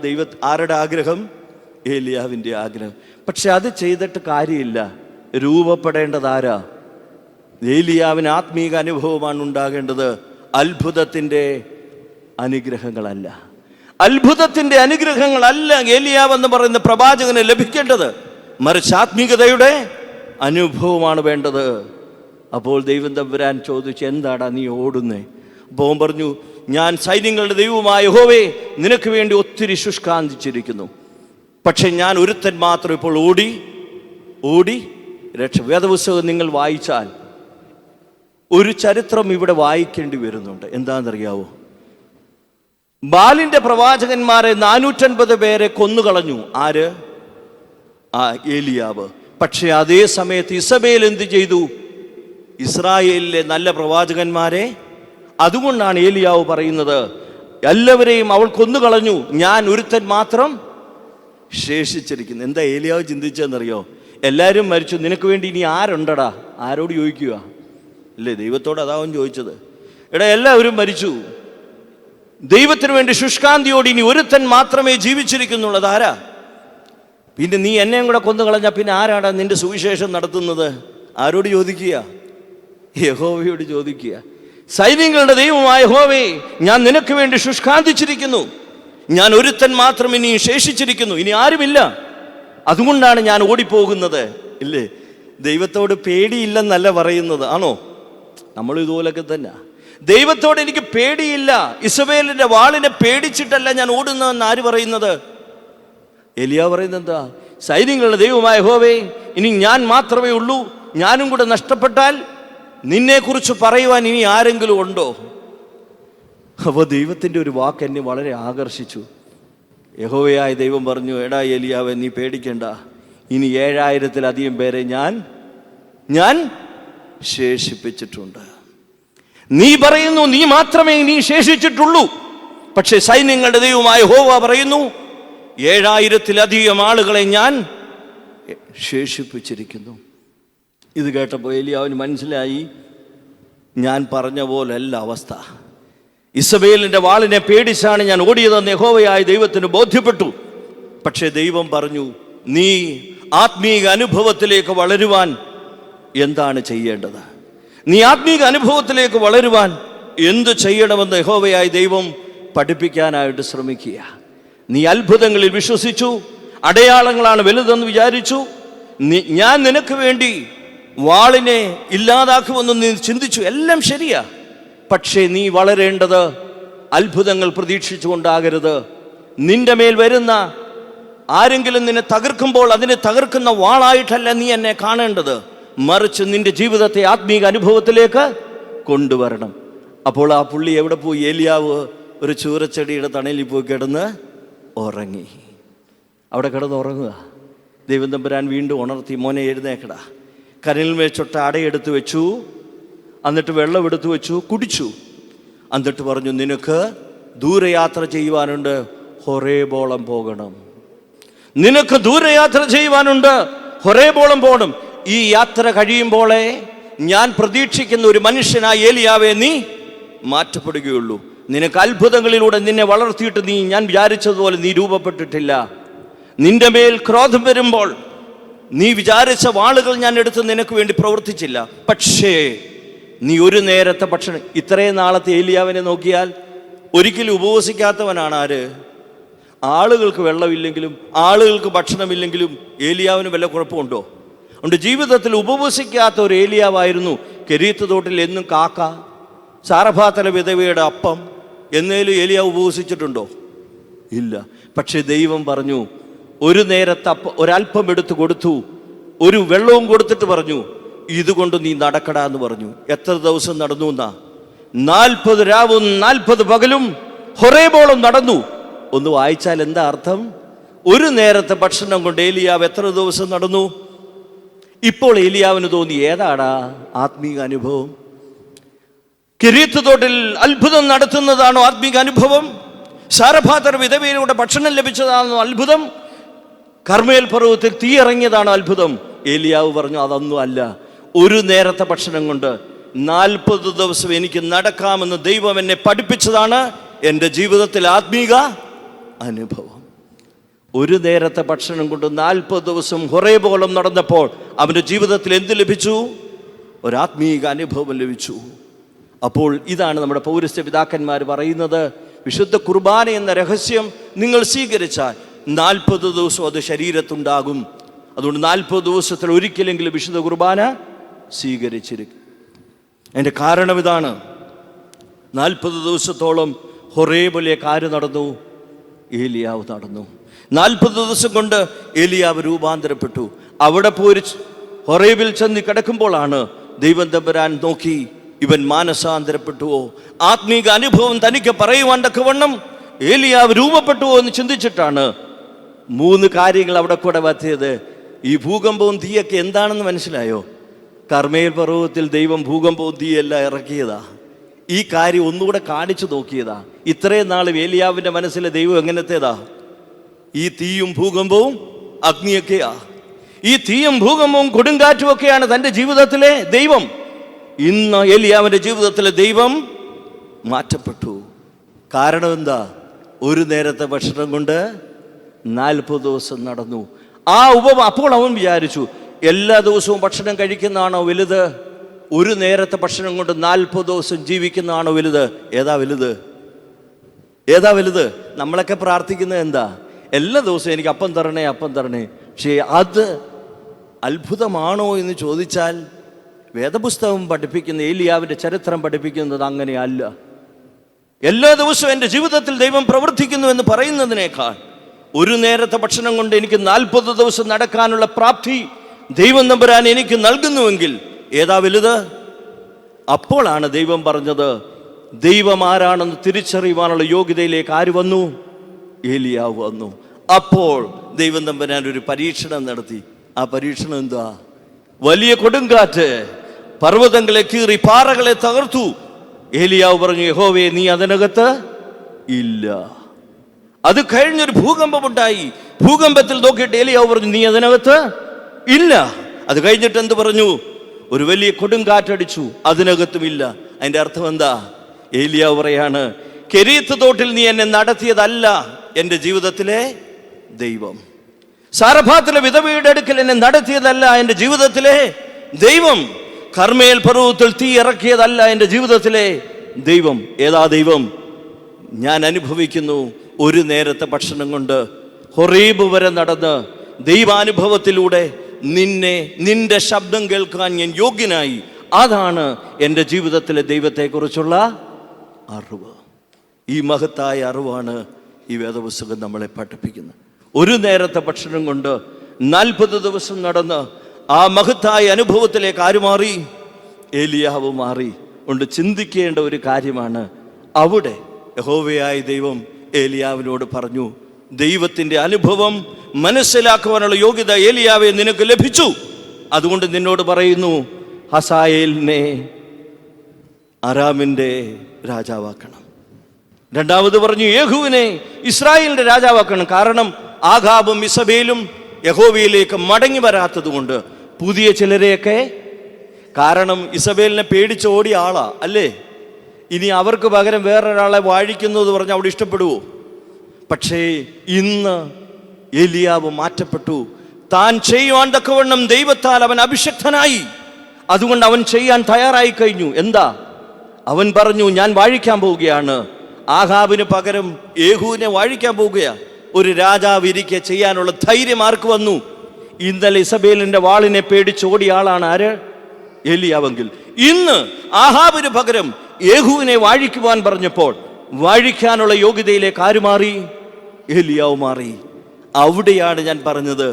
ആരുടെ ആഗ്രഹം? ഏലിയാവിൻ്റെ ആഗ്രഹം. പക്ഷെ അത് ചെയ്തിട്ട് കാര്യമില്ല. രൂപപ്പെടേണ്ടതാരാ? ഏലിയാവിന് ആത്മീക അനുഭവമാണ് ഉണ്ടാകേണ്ടത്, അത്ഭുതത്തിൻ്റെ അനുഗ്രഹങ്ങളല്ല. അത്ഭുതത്തിൻ്റെ അനുഗ്രഹങ്ങളല്ല ഏലിയാവ് എന്ന് പറയുന്ന പ്രവാചകന് ലഭിക്കേണ്ടത്, മറിച്ച് ആത്മീകതയുടെ അനുഭവമാണ് വേണ്ടത്. അപ്പോൾ ദൈവം തമ്പുരാൻ ചോദിച്ചു, എന്താടാ നീ ഓടുന്നേ? അപ്പോൾ അവൻ പറഞ്ഞു, ഞാൻ സൈന്യങ്ങളുടെ ദൈവമായ യഹോവേ, നിനക്ക് വേണ്ടി ഒത്തിരി ശുഷ്കാന്തിച്ചിരിക്കുന്നു. പക്ഷെ ഞാൻ ഒരുത്തൻ മാത്രം ഇപ്പോൾ ഓടി രക്ഷ. വേദപുസ്തകം നിങ്ങൾ വായിച്ചാൽ ഒരു ചരിത്രം ഇവിടെ വായിക്കേണ്ടി വരുന്നുണ്ട്. എന്താണെന്നറിയാവോ? ബാലിൻ്റെ പ്രവാചകന്മാരെ 450 പേരെ കൊന്നുകളഞ്ഞു. ആര്? ഏലിയാവ്. പക്ഷെ അതേ സമയത്ത് ഇസബേൽ എന്ത് ചെയ്തു? ഇസ്രായേലിലെ നല്ല പ്രവാചകന്മാരെ, അതുകൊണ്ടാണ് ഏലിയാവ് പറയുന്നത്, എല്ലാവരെയും അവൾ കൊന്നുകളഞ്ഞു, ഞാൻ ഒരുത്തൻ മാത്രം ശേഷിച്ചിരിക്കുന്നു. എന്താ ഏലിയാവ് ചിന്തിച്ചതെന്നറിയോ? എല്ലാവരും മരിച്ചു, നിനക്ക് വേണ്ടി ഇനി ആരുണ്ടടാ? ആരോട് ചോദിക്കുക? അല്ലേ, ദൈവത്തോട് അതാവും ചോദിച്ചത്. എടാ, എല്ലാവരും മരിച്ചു, ദൈവത്തിന് വേണ്ടി ശുഷ്കാന്തിയോട് ഇനി ഒരുത്തൻ മാത്രമേ ജീവിച്ചിരിക്കുന്നുള്ളത്. ആരാ? പിന്നെ നീ എന്നെയും കൂടെ കൊന്നുകളഞ്ഞാൽ പിന്നെ ആരാടാ നിന്റെ സുവിശേഷം നടത്തുന്നത്? ആരോട് ചോദിക്കുക? യഹോവയോട് ചോദിക്കുക. സൈന്യങ്ങളുടെ ദൈവമായ യഹോവേ, ഞാൻ നിനക്ക് വേണ്ടി ശുഷ്കാന്തിച്ചിരിക്കുന്നു, ഞാൻ ഒരുത്തൻ മാത്രം ഇനി ശേഷിച്ചിരിക്കുന്നു, ഇനി ആരുമില്ല, അതുകൊണ്ടാണ് ഞാൻ ഓടിപ്പോകുന്നത്. ഇല്ലേ, ദൈവത്തോട് പേടിയില്ലെന്നല്ല പറയുന്നത്, ആണോ? നമ്മൾ ഇതുപോലൊക്കെ തന്നെ. ദൈവത്തോട് എനിക്ക് പേടിയില്ല, ഇസബേലിന്റെ വാളിനെ പേടിച്ചിട്ടല്ല ഞാൻ ഓടുന്നതെന്ന് ആര് പറയുന്നത്? ഏലിയാവ് പറയുന്നത് എന്താ? സൈന്യങ്ങളുടെ ദൈവമായ യഹോവേ, ഇനി ഞാൻ മാത്രമേ ഉള്ളൂ, ഞാനും കൂടെ നഷ്ടപ്പെട്ടാൽ നിന്നെക്കുറിച്ച് പറയുവാൻ ഇനി ആരെങ്കിലും ഉണ്ടോ? അപ്പോൾ ദൈവത്തിൻ്റെ ഒരു വാക്ക് എന്നെ വളരെ ആകർഷിച്ചു. യഹോവയായ ദൈവം പറഞ്ഞു, എടാ ഏലിയാവേ, നീ പേടിക്കണ്ട, ഇനി 7000-ലധികം പേരെ ഞാൻ ശേഷിപ്പിച്ചിട്ടുണ്ട്. നീ പറയുന്നു നീ മാത്രമേ നീ ശേഷിച്ചിട്ടുള്ളൂ, പക്ഷെ സൈന്യങ്ങളുടെ ദൈവമായ യഹോവ പറയുന്നു 7000-ലധികം ആളുകളെ ഞാൻ ശേഷിപ്പിച്ചിരിക്കുന്നു. ഇത് കേട്ടപ്പോൾ ഏലിയാവിന് മനസ്സിലായി, ഞാൻ പറഞ്ഞ പോലല്ല അവസ്ഥ. ഇസബേലിൻ്റെ വാളിനെ പേടിച്ചാണ് ഞാൻ ഓടിയതെന്ന് യഹോവയായ ദൈവത്തിന് ബോധ്യപ്പെട്ടു. പക്ഷേ ദൈവം പറഞ്ഞു, നീ ആത്മീക അനുഭവത്തിലേക്ക് വളരുവാൻ എന്താണ് ചെയ്യേണ്ടത്? നീ ആത്മീക അനുഭവത്തിലേക്ക് വളരുവാൻ എന്ത് ചെയ്യണമെന്ന് യഹോവയായ ദൈവം പഠിപ്പിക്കാനായിട്ട് ശ്രമിക്കുക. നീ അത്ഭുതങ്ങളിൽ വിശ്വസിച്ചു, അടയാളങ്ങളാണ് വലുതെന്ന് വിചാരിച്ചു, ഞാൻ നിനക്ക് വേണ്ടി വാളിനെ ഇല്ലാതാക്കുമെന്ന് നീ ചിന്തിച്ചു. എല്ലാം ശരിയാ, പക്ഷേ നീ വളരേണ്ടത് അത്ഭുതങ്ങൾ പ്രതീക്ഷിച്ചുകൊണ്ടാകരുത്. നിന്റെ മേൽ വരുന്ന ആരെങ്കിലും നിന്നെ തകർക്കുമ്പോൾ അതിനെ തകർക്കുന്ന വാളായിട്ടല്ല നീ എന്നെ കാണേണ്ടത്, മറിച്ച് നിന്റെ ജീവിതത്തെ ആത്മീക അനുഭവത്തിലേക്ക് കൊണ്ടുവരണം. അപ്പോൾ ആ പുള്ളി എവിടെ പോയി? ഏലിയാവ് ഒരു ചൂരച്ചെടിയുടെ തണലിൽ പോയി കിടന്ന് ഉറങ്ങി. അവിടെ കിടന്ന് ഉറങ്ങുക. ദൈവം തമ്പുരാൻ വീണ്ടും ഉണർത്തി, മോനെ എഴുന്നേക്കടാ. കരലിൽ വെച്ചൊട്ട അടയെടുത്ത് വെച്ചു, എന്നിട്ട് വെള്ളം എടുത്തു വെച്ചു, കുടിച്ചു. എന്നിട്ട് പറഞ്ഞു, നിനക്ക് ദൂരയാത്ര ചെയ്യുവാനുണ്ട്, ഹൊറേബോളം പോകണം. നിനക്ക് ദൂരയാത്ര ചെയ്യുവാനുണ്ട്, ഹൊറേബോളം പോകണം. ഈ യാത്ര കഴിയുമ്പോളേ ഞാൻ പ്രതീക്ഷിക്കുന്ന ഒരു മനുഷ്യനായി ഏലിയാവേ നീ മാറ്റപ്പെടുകയുള്ളൂ. നിനക്ക് അത്ഭുതങ്ങളിലൂടെ നിന്നെ വളർത്തിയിട്ട് ഞാൻ വിചാരിച്ചതുപോലെ നീ രൂപപ്പെട്ടിട്ടില്ല. നിന്റെ മേൽ ക്രോധം വരുമ്പോൾ നീ വിചാരിച്ച വാളുകൾ ഞാൻ എടുത്ത് നിനക്ക് വേണ്ടി പ്രവർത്തിച്ചില്ല. പക്ഷേ നീ ഒരു നേരത്തെ ഭക്ഷണം, ഇത്രയും നാളത്തെ ഏലിയാവിനെ നോക്കിയാൽ ഒരിക്കലും ഉപവസിക്കാത്തവനാണ് ആര്? ആളുകൾക്ക് വെള്ളമില്ലെങ്കിലും ആളുകൾക്ക് ഭക്ഷണമില്ലെങ്കിലും ഏലിയാവിന് വല്ല കുഴപ്പമുണ്ടോ? അതുകൊണ്ട് ജീവിതത്തിൽ ഉപവസിക്കാത്ത ഒരു ഏലിയാവായിരുന്നു. കെരീത്ത് തോട്ടിൽ എന്നും കാക്ക, സാരഭാത്തല വിധവയുടെ അപ്പം, എന്നേലും ഏലിയാവ് ഉപവസിച്ചിട്ടുണ്ടോ? ഇല്ല. പക്ഷെ ദൈവം പറഞ്ഞു, ഒരു നേരത്തെ ഒരല്പം എടുത്തു കൊടുത്തു, ഒരു വെള്ളവും കൊടുത്തിട്ട് പറഞ്ഞു, ഇതുകൊണ്ട് നീ നടക്കടാ എന്ന് പറഞ്ഞു. എത്ര ദിവസം നടന്നു എന്നാ? 40 രാവും 40 പകലും ഹൊറേബോളം നടന്നു. ഒന്ന് വായിച്ചാൽ എന്താ അർത്ഥം? ഒരു നേരത്തെ ഭക്ഷണം കൊണ്ട് ഏലിയാവ് എത്ര ദിവസം നടന്നു? ഇപ്പോൾ ഏലിയാവിന് തോന്നി, ഏതാടാ ആത്മീക അനുഭവം? കെരീത്ത് തോട്ടിൽ അത്ഭുതം നടത്തുന്നതാണോ ആത്മീക അനുഭവം? സാരഭാതർ വിധവയിലൂടെ ഭക്ഷണം ലഭിച്ചതാണോ അത്ഭുതം? കർമ്മേൽ പർവ്വതത്തിൽ തീ ഇറങ്ങിയതാണോ അത്ഭുതം? ഏലിയാവ് പറഞ്ഞു, അതൊന്നും അല്ല. ഒരു നേരത്തെ ഭക്ഷണം കൊണ്ട് 40 ദിവസം എനിക്ക് നടക്കാമെന്ന് ദൈവം എന്നെ പഠിപ്പിച്ചതാണ് എൻ്റെ ജീവിതത്തിൽ ആത്മീക അനുഭവം. ഒരു നേരത്തെ ഭക്ഷണം കൊണ്ട് 40 ദിവസം ഹൊറേബോളം നടന്നപ്പോൾ അവൻ്റെ ജീവിതത്തിൽ എന്ത് ലഭിച്ചു? ഒരാത്മീക അനുഭവം ലഭിച്ചു. അപ്പോൾ ഇതാണ് നമ്മുടെ പൗരസ്ത്യ പിതാക്കന്മാർ പറയുന്നത്, വിശുദ്ധ കുർബാന എന്ന രഹസ്യം നിങ്ങൾ സ്വീകരിച്ചാൽ 40 ദിവസം അത് ശരീരത്തുണ്ടാകും. അതുകൊണ്ട് 40 ദിവസത്തിൽ ഒരിക്കലെങ്കിലും വിശുദ്ധ കുർബാന സ്വീകരിച്ചിരിക്കും. അതിൻ്റെ കാരണം ഇതാണ്. 40 ദിവസത്തോളം ഹൊറേബിലേക്ക് ആര് നടന്നു? ഏലിയാവ് നടന്നു. 40 ദിവസം കൊണ്ട് ഏലിയാവ് രൂപാന്തരപ്പെട്ടു. അവിടെ പോയി ഹൊറേബിൽ ചെന്ന് കിടക്കുമ്പോഴാണ് ദൈവം തമ്പുരാൻ നോക്കി, ഇവൻ മാനസാന്തരപ്പെട്ടുവോ, ആത്മീക അനുഭവം തനിക്ക് പറയുവാൻ തക്കവണ്ണം ഏലിയാവ് രൂപപ്പെട്ടുവോ എന്ന് ചിന്തിച്ചിട്ടാണ് 3 കാര്യങ്ങൾ അവിടെ കൂടെ വത്തിയത്. ഈ ഭൂകമ്പവും തീയൊക്കെ എന്താണെന്ന് മനസ്സിലായോ? കർമ്മേൽ പർവ്വതത്തിൽ ദൈവം ഭൂകമ്പവും തീയെല്ലാം ഇറക്കിയതാ. ഈ കാര്യം ഒന്നുകൂടെ കാണിച്ചു നോക്കിയതാ. ഇത്രയും നാൾ ഏലിയാവിൻ്റെ മനസ്സിലെ ദൈവം എങ്ങനത്തേതാ? ഈ തീയും ഭൂകമ്പവും അഗ്നിയൊക്കെയാ. ഈ തീയും ഭൂകമ്പവും കൊടുങ്കാറ്റും ഒക്കെയാണ് തൻ്റെ ജീവിതത്തിലെ ദൈവം. ഇന്ന് ഏലിയാവിൻ്റെ ജീവിതത്തിലെ ദൈവം മാറ്റപ്പെട്ടു. കാരണം എന്താ? ഒരു നേരത്തെ ഭക്ഷണം കൊണ്ട് 40 ദിവസം നടന്നു. അപ്പോൾ അവൻ വിചാരിച്ചു, എല്ലാ ദിവസവും ഭക്ഷണം കഴിക്കുന്നതാണോ വലുത്? ഒരു നേരത്തെ ഭക്ഷണം കൊണ്ട് 40 ദിവസം ജീവിക്കുന്നതാണോ വലുത്? ഏതാ വലുത്? ഏതാ വലുത്? നമ്മളൊക്കെ പ്രാർത്ഥിക്കുന്നത് എന്താ? എല്ലാ ദിവസവും എനിക്ക് അപ്പം തരണേ, അപ്പം തരണേ. പക്ഷേ അത് അത്ഭുതമാണോ എന്ന് ചോദിച്ചാൽ വേദപുസ്തകം പഠിപ്പിക്കുന്ന, ഏലിയാവിൻ്റെ ചരിത്രം പഠിപ്പിക്കുന്നത് അങ്ങനെയല്ല. എല്ലാ ദിവസവും എൻ്റെ ജീവിതത്തിൽ ദൈവം പ്രവർത്തിക്കുന്നു എന്ന് പറയുന്നതിനേക്കാൾ ഒരു നേരത്തെ ഭക്ഷണം കൊണ്ട് എനിക്ക് 40 ദിവസം നടക്കാനുള്ള പ്രാപ്തി ദൈവം തമ്പുരാൻ എനിക്ക് നൽകുന്നുവെങ്കിൽ ഏതാ വലുത്? അപ്പോഴാണ് ദൈവം പറഞ്ഞത്, ദൈവം ആരാണെന്ന് തിരിച്ചറിയുവാനുള്ള യോഗ്യതയിലേക്ക് ആര് വന്നു? ഏലിയാവ് വന്നു. അപ്പോൾ ദൈവം തമ്പുരാൻ ഒരു പരീക്ഷണം നടത്തി. ആ പരീക്ഷണം എന്താ? വലിയ കൊടുങ്കാറ്റ് പർവ്വതങ്ങളെ കീറി പാറകളെ തകർത്തു. ഏലിയാവ് പറഞ്ഞു, യഹോവേ നീ അതിനകത്ത് ഇല്ല. അത് കഴിഞ്ഞൊരു ഭൂകമ്പമുണ്ടായി. ഭൂകമ്പത്തിൽ നോക്കിയിട്ട് ഏലിയാവ് പറഞ്ഞു, നീ അതിനകത്ത് ഇല്ല. അത് കഴിഞ്ഞിട്ട് എന്ത് പറഞ്ഞു? ഒരു വലിയ കൊടുങ്കാറ്റടിച്ചു, അതിനകത്തും ഇല്ല. അതിൻ്റെ അർത്ഥം എന്താ? ഏലിയാവ് പറയാണ്, കെരീത്ത് തോട്ടിൽ നീ എന്നെ നടത്തിയതല്ല എൻ്റെ ജീവിതത്തിലെ ദൈവം. സാരഭാത്തിലെ വിധവയുടെ അടുക്കൽ എന്നെ നടത്തിയതല്ല എൻ്റെ ജീവിതത്തിലെ ദൈവം. കർമ്മേൽ പർവ്വതത്തിൽ തീ ഇറക്കിയതല്ല എൻ്റെ ജീവിതത്തിലെ ദൈവം. ഏതാ ദൈവം? ഞാൻ അനുഭവിക്കുന്നു ഒരു നേരത്തെ ഭക്ഷണം കൊണ്ട് ഹൊറേബ് വരെ നടന്ന് ദൈവാനുഭവത്തിലൂടെ നിന്റെ ശബ്ദം കേൾക്കാൻ ഞാൻ യോഗ്യനായി. അതാണ് എൻ്റെ ജീവിതത്തിലെ ദൈവത്തെക്കുറിച്ചുള്ള അറിവ്. ഈ മഹത്തായ അറിവാണ് ഈ വേദപുസ്തകം നമ്മളെ പഠിപ്പിക്കുന്നത്. ഒരു നേരത്തെ ഭക്ഷണം കൊണ്ട് 40 ദിവസം നടന്ന് ആ മഹത്തായ അനുഭവത്തിലേക്ക് ആര് മാറി? ഏലിയാവ് മാറി. കൊണ്ട് ചിന്തിക്കേണ്ട ഒരു കാര്യമാണ്. അവിടെ യഹോവയായ ദൈവം ഏലിയാവിനോട് പറഞ്ഞു, ദൈവത്തിൻ്റെ അനുഭവം മനസ്സിലാക്കുവാനുള്ള യോഗ്യത ഏലിയാവെ നിനക്ക് ലഭിച്ചു. അതുകൊണ്ട് നിന്നോട് പറയുന്നു, ഹസായേലിനെ അരാമിൻ്റെ രാജാവാക്കണം. രണ്ടാമത് പറഞ്ഞു, യേഹൂവിനെ ഇസ്രായേലിൻ്റെ രാജാവാക്കണം. കാരണം ആഹാബും ഇസബേലും യഹോവയിലേക്ക് മടങ്ങി വരാത്തത് കൊണ്ട് പുതിയ ചിലരെയൊക്കെ, കാരണം ഇസബേലിനെ പേടിച്ച് ഓടിയ ആളാ അല്ലേ, ഇനി അവർക്ക് പകരം വേറൊരാളെ വാഴിക്കുന്നു എന്ന് പറഞ്ഞാൽ അവിടെ ഇഷ്ടപ്പെടുവോ? പക്ഷേ ഇന്ന് ഏലിയാവ് മാറ്റപ്പെട്ടു. താൻ ചെയ്യുവാൻ തക്കവണ്ണം ദൈവത്താൽ അവൻ അഭിഷിക്തനായി. അതുകൊണ്ട് അവൻ ചെയ്യാൻ തയ്യാറായി കഴിഞ്ഞു. എന്താ അവൻ പറഞ്ഞു? ഞാൻ വാഴിക്കാൻ പോവുകയാണ്. ആഹാബിന് പകരം യേഹൂവിനെ വാഴിക്കാൻ പോവുകയാണ്. ഒരു രാജാവ് ഇരിക്കെ ചെയ്യാനുള്ള ധൈര്യം ആർക്ക് വന്നു? ഇന്നലെ ഇസബേലിന്റെ വാളിനെ പേടിച്ച് ഓടിയ ആളാണ് ആര്? ഏലിയാവെങ്കിൽ ഇന്ന് ആഹാബിന് പകരം യേഹൂവിനെ വാഴിക്കുവാൻ പറഞ്ഞപ്പോൾ വാഴിക്കാനുള്ള യോഗ്യതയിലേക്ക് ആര് മാറി? ഏലിയാവ് മാറി. അവിടെയാണ് ഞാൻ പറഞ്ഞത്,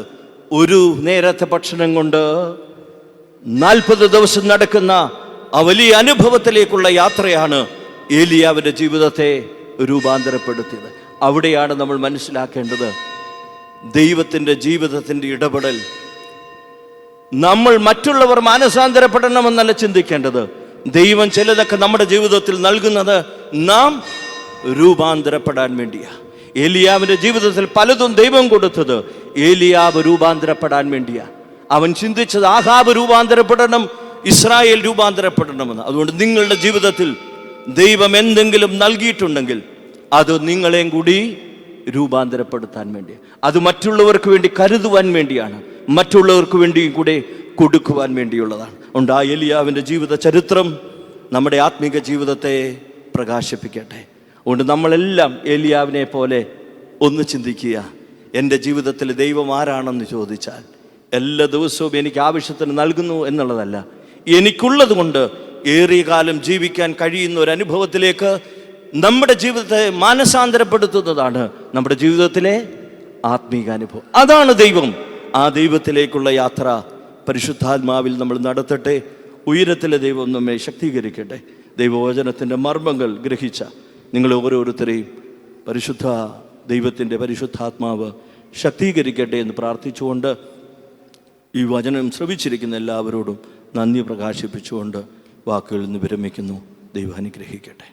ഒരു നേരത്തെ ഭക്ഷണം കൊണ്ട് 40 ദിവസം നടക്കുന്ന ആ വലിയ അനുഭവത്തിലേക്കുള്ള യാത്രയാണ് ഏലിയാവിൻ്റെ ജീവിതത്തെ രൂപാന്തരപ്പെടുത്തിയത്. അവിടെയാണ് നമ്മൾ മനസ്സിലാക്കേണ്ടത്, ദൈവത്തിൻ്റെ ജീവിതത്തിൻ്റെ ഇടപെടൽ. നമ്മൾ മറ്റുള്ളവർ മാനസാന്തരപ്പെടണമെന്നല്ല ചിന്തിക്കേണ്ടത്. ദൈവം ചിലതൊക്കെ നമ്മുടെ ജീവിതത്തിൽ നൽകുന്നത് നാം രൂപാന്തരപ്പെടാൻ വേണ്ടിയാണ്. ഏലിയാവിൻ്റെ ജീവിതത്തിൽ പലതും ദൈവം കൊടുത്തത് ഏലിയാവ് രൂപാന്തരപ്പെടാൻ വേണ്ടിയാണ്. അവൻ ചിന്തിച്ചത് ആഹാബ് രൂപാന്തരപ്പെടണം, ഇസ്രായേൽ രൂപാന്തരപ്പെടണമെന്ന്. അതുകൊണ്ട് നിങ്ങളുടെ ജീവിതത്തിൽ ദൈവം എന്തെങ്കിലും നൽകിയിട്ടുണ്ടെങ്കിൽ അത് നിങ്ങളെയും കൂടി രൂപാന്തരപ്പെടുത്താൻ വേണ്ടി, അത് മറ്റുള്ളവർക്ക് വേണ്ടി കരുതുവാൻ വേണ്ടിയാണ്, മറ്റുള്ളവർക്ക് വേണ്ടിയും കൂടെ കൊടുക്കുവാൻ വേണ്ടിയുള്ളതാണ്. അതുകൊണ്ട് ആ എലിയാവിൻ്റെ ജീവിത ചരിത്രം നമ്മുടെ ആത്മീക ജീവിതത്തെ പ്രകാശിപ്പിക്കട്ടെ. അതുകൊണ്ട് നമ്മളെല്ലാം എലിയാവിനെ പോലെ ഒന്ന് ചിന്തിക്കുക. എൻ്റെ ജീവിതത്തിൽ ദൈവം ആരാണെന്ന് ചോദിച്ചാൽ എല്ലാ ദിവസവും എനിക്ക് ആവശ്യത്തിന് നൽകുന്നു എന്നുള്ളതല്ല, എനിക്കുള്ളത് കൊണ്ട് ഏറിയ കാലം ജീവിക്കാൻ കഴിയുന്ന ഒരു അനുഭവത്തിലേക്ക് നമ്മുടെ ജീവിതത്തെ മാനസാന്തരപ്പെടുത്തുന്നതാണ് നമ്മുടെ ജീവിതത്തിലെ ആത്മീക അനുഭവം. അതാണ് ദൈവം. ആ ദൈവത്തിലേക്കുള്ള യാത്ര പരിശുദ്ധാത്മാവിൽ നമ്മൾ നടത്തട്ടെ. ഉയരത്തിലെ ദൈവം നമ്മെ ശക്തീകരിക്കട്ടെ. ദൈവവചനത്തിൻ്റെ മർമ്മങ്ങൾ ഗ്രഹിച്ച നിങ്ങൾ ഓരോരുത്തരെയും പരിശുദ്ധ ദൈവത്തിൻ്റെ പരിശുദ്ധാത്മാവ് ശക്തീകരിക്കട്ടെ എന്ന് പ്രാർത്ഥിച്ചുകൊണ്ട് ഈ വചനം ശ്രവിച്ചിരിക്കുന്ന എല്ലാവരോടും നന്ദി പ്രകാശിപ്പിച്ചുകൊണ്ട് വാക്കുകളിൽ നിന്ന് വിരമിക്കുന്നു. ദൈവം അനുഗ്രഹിക്കട്ടെ.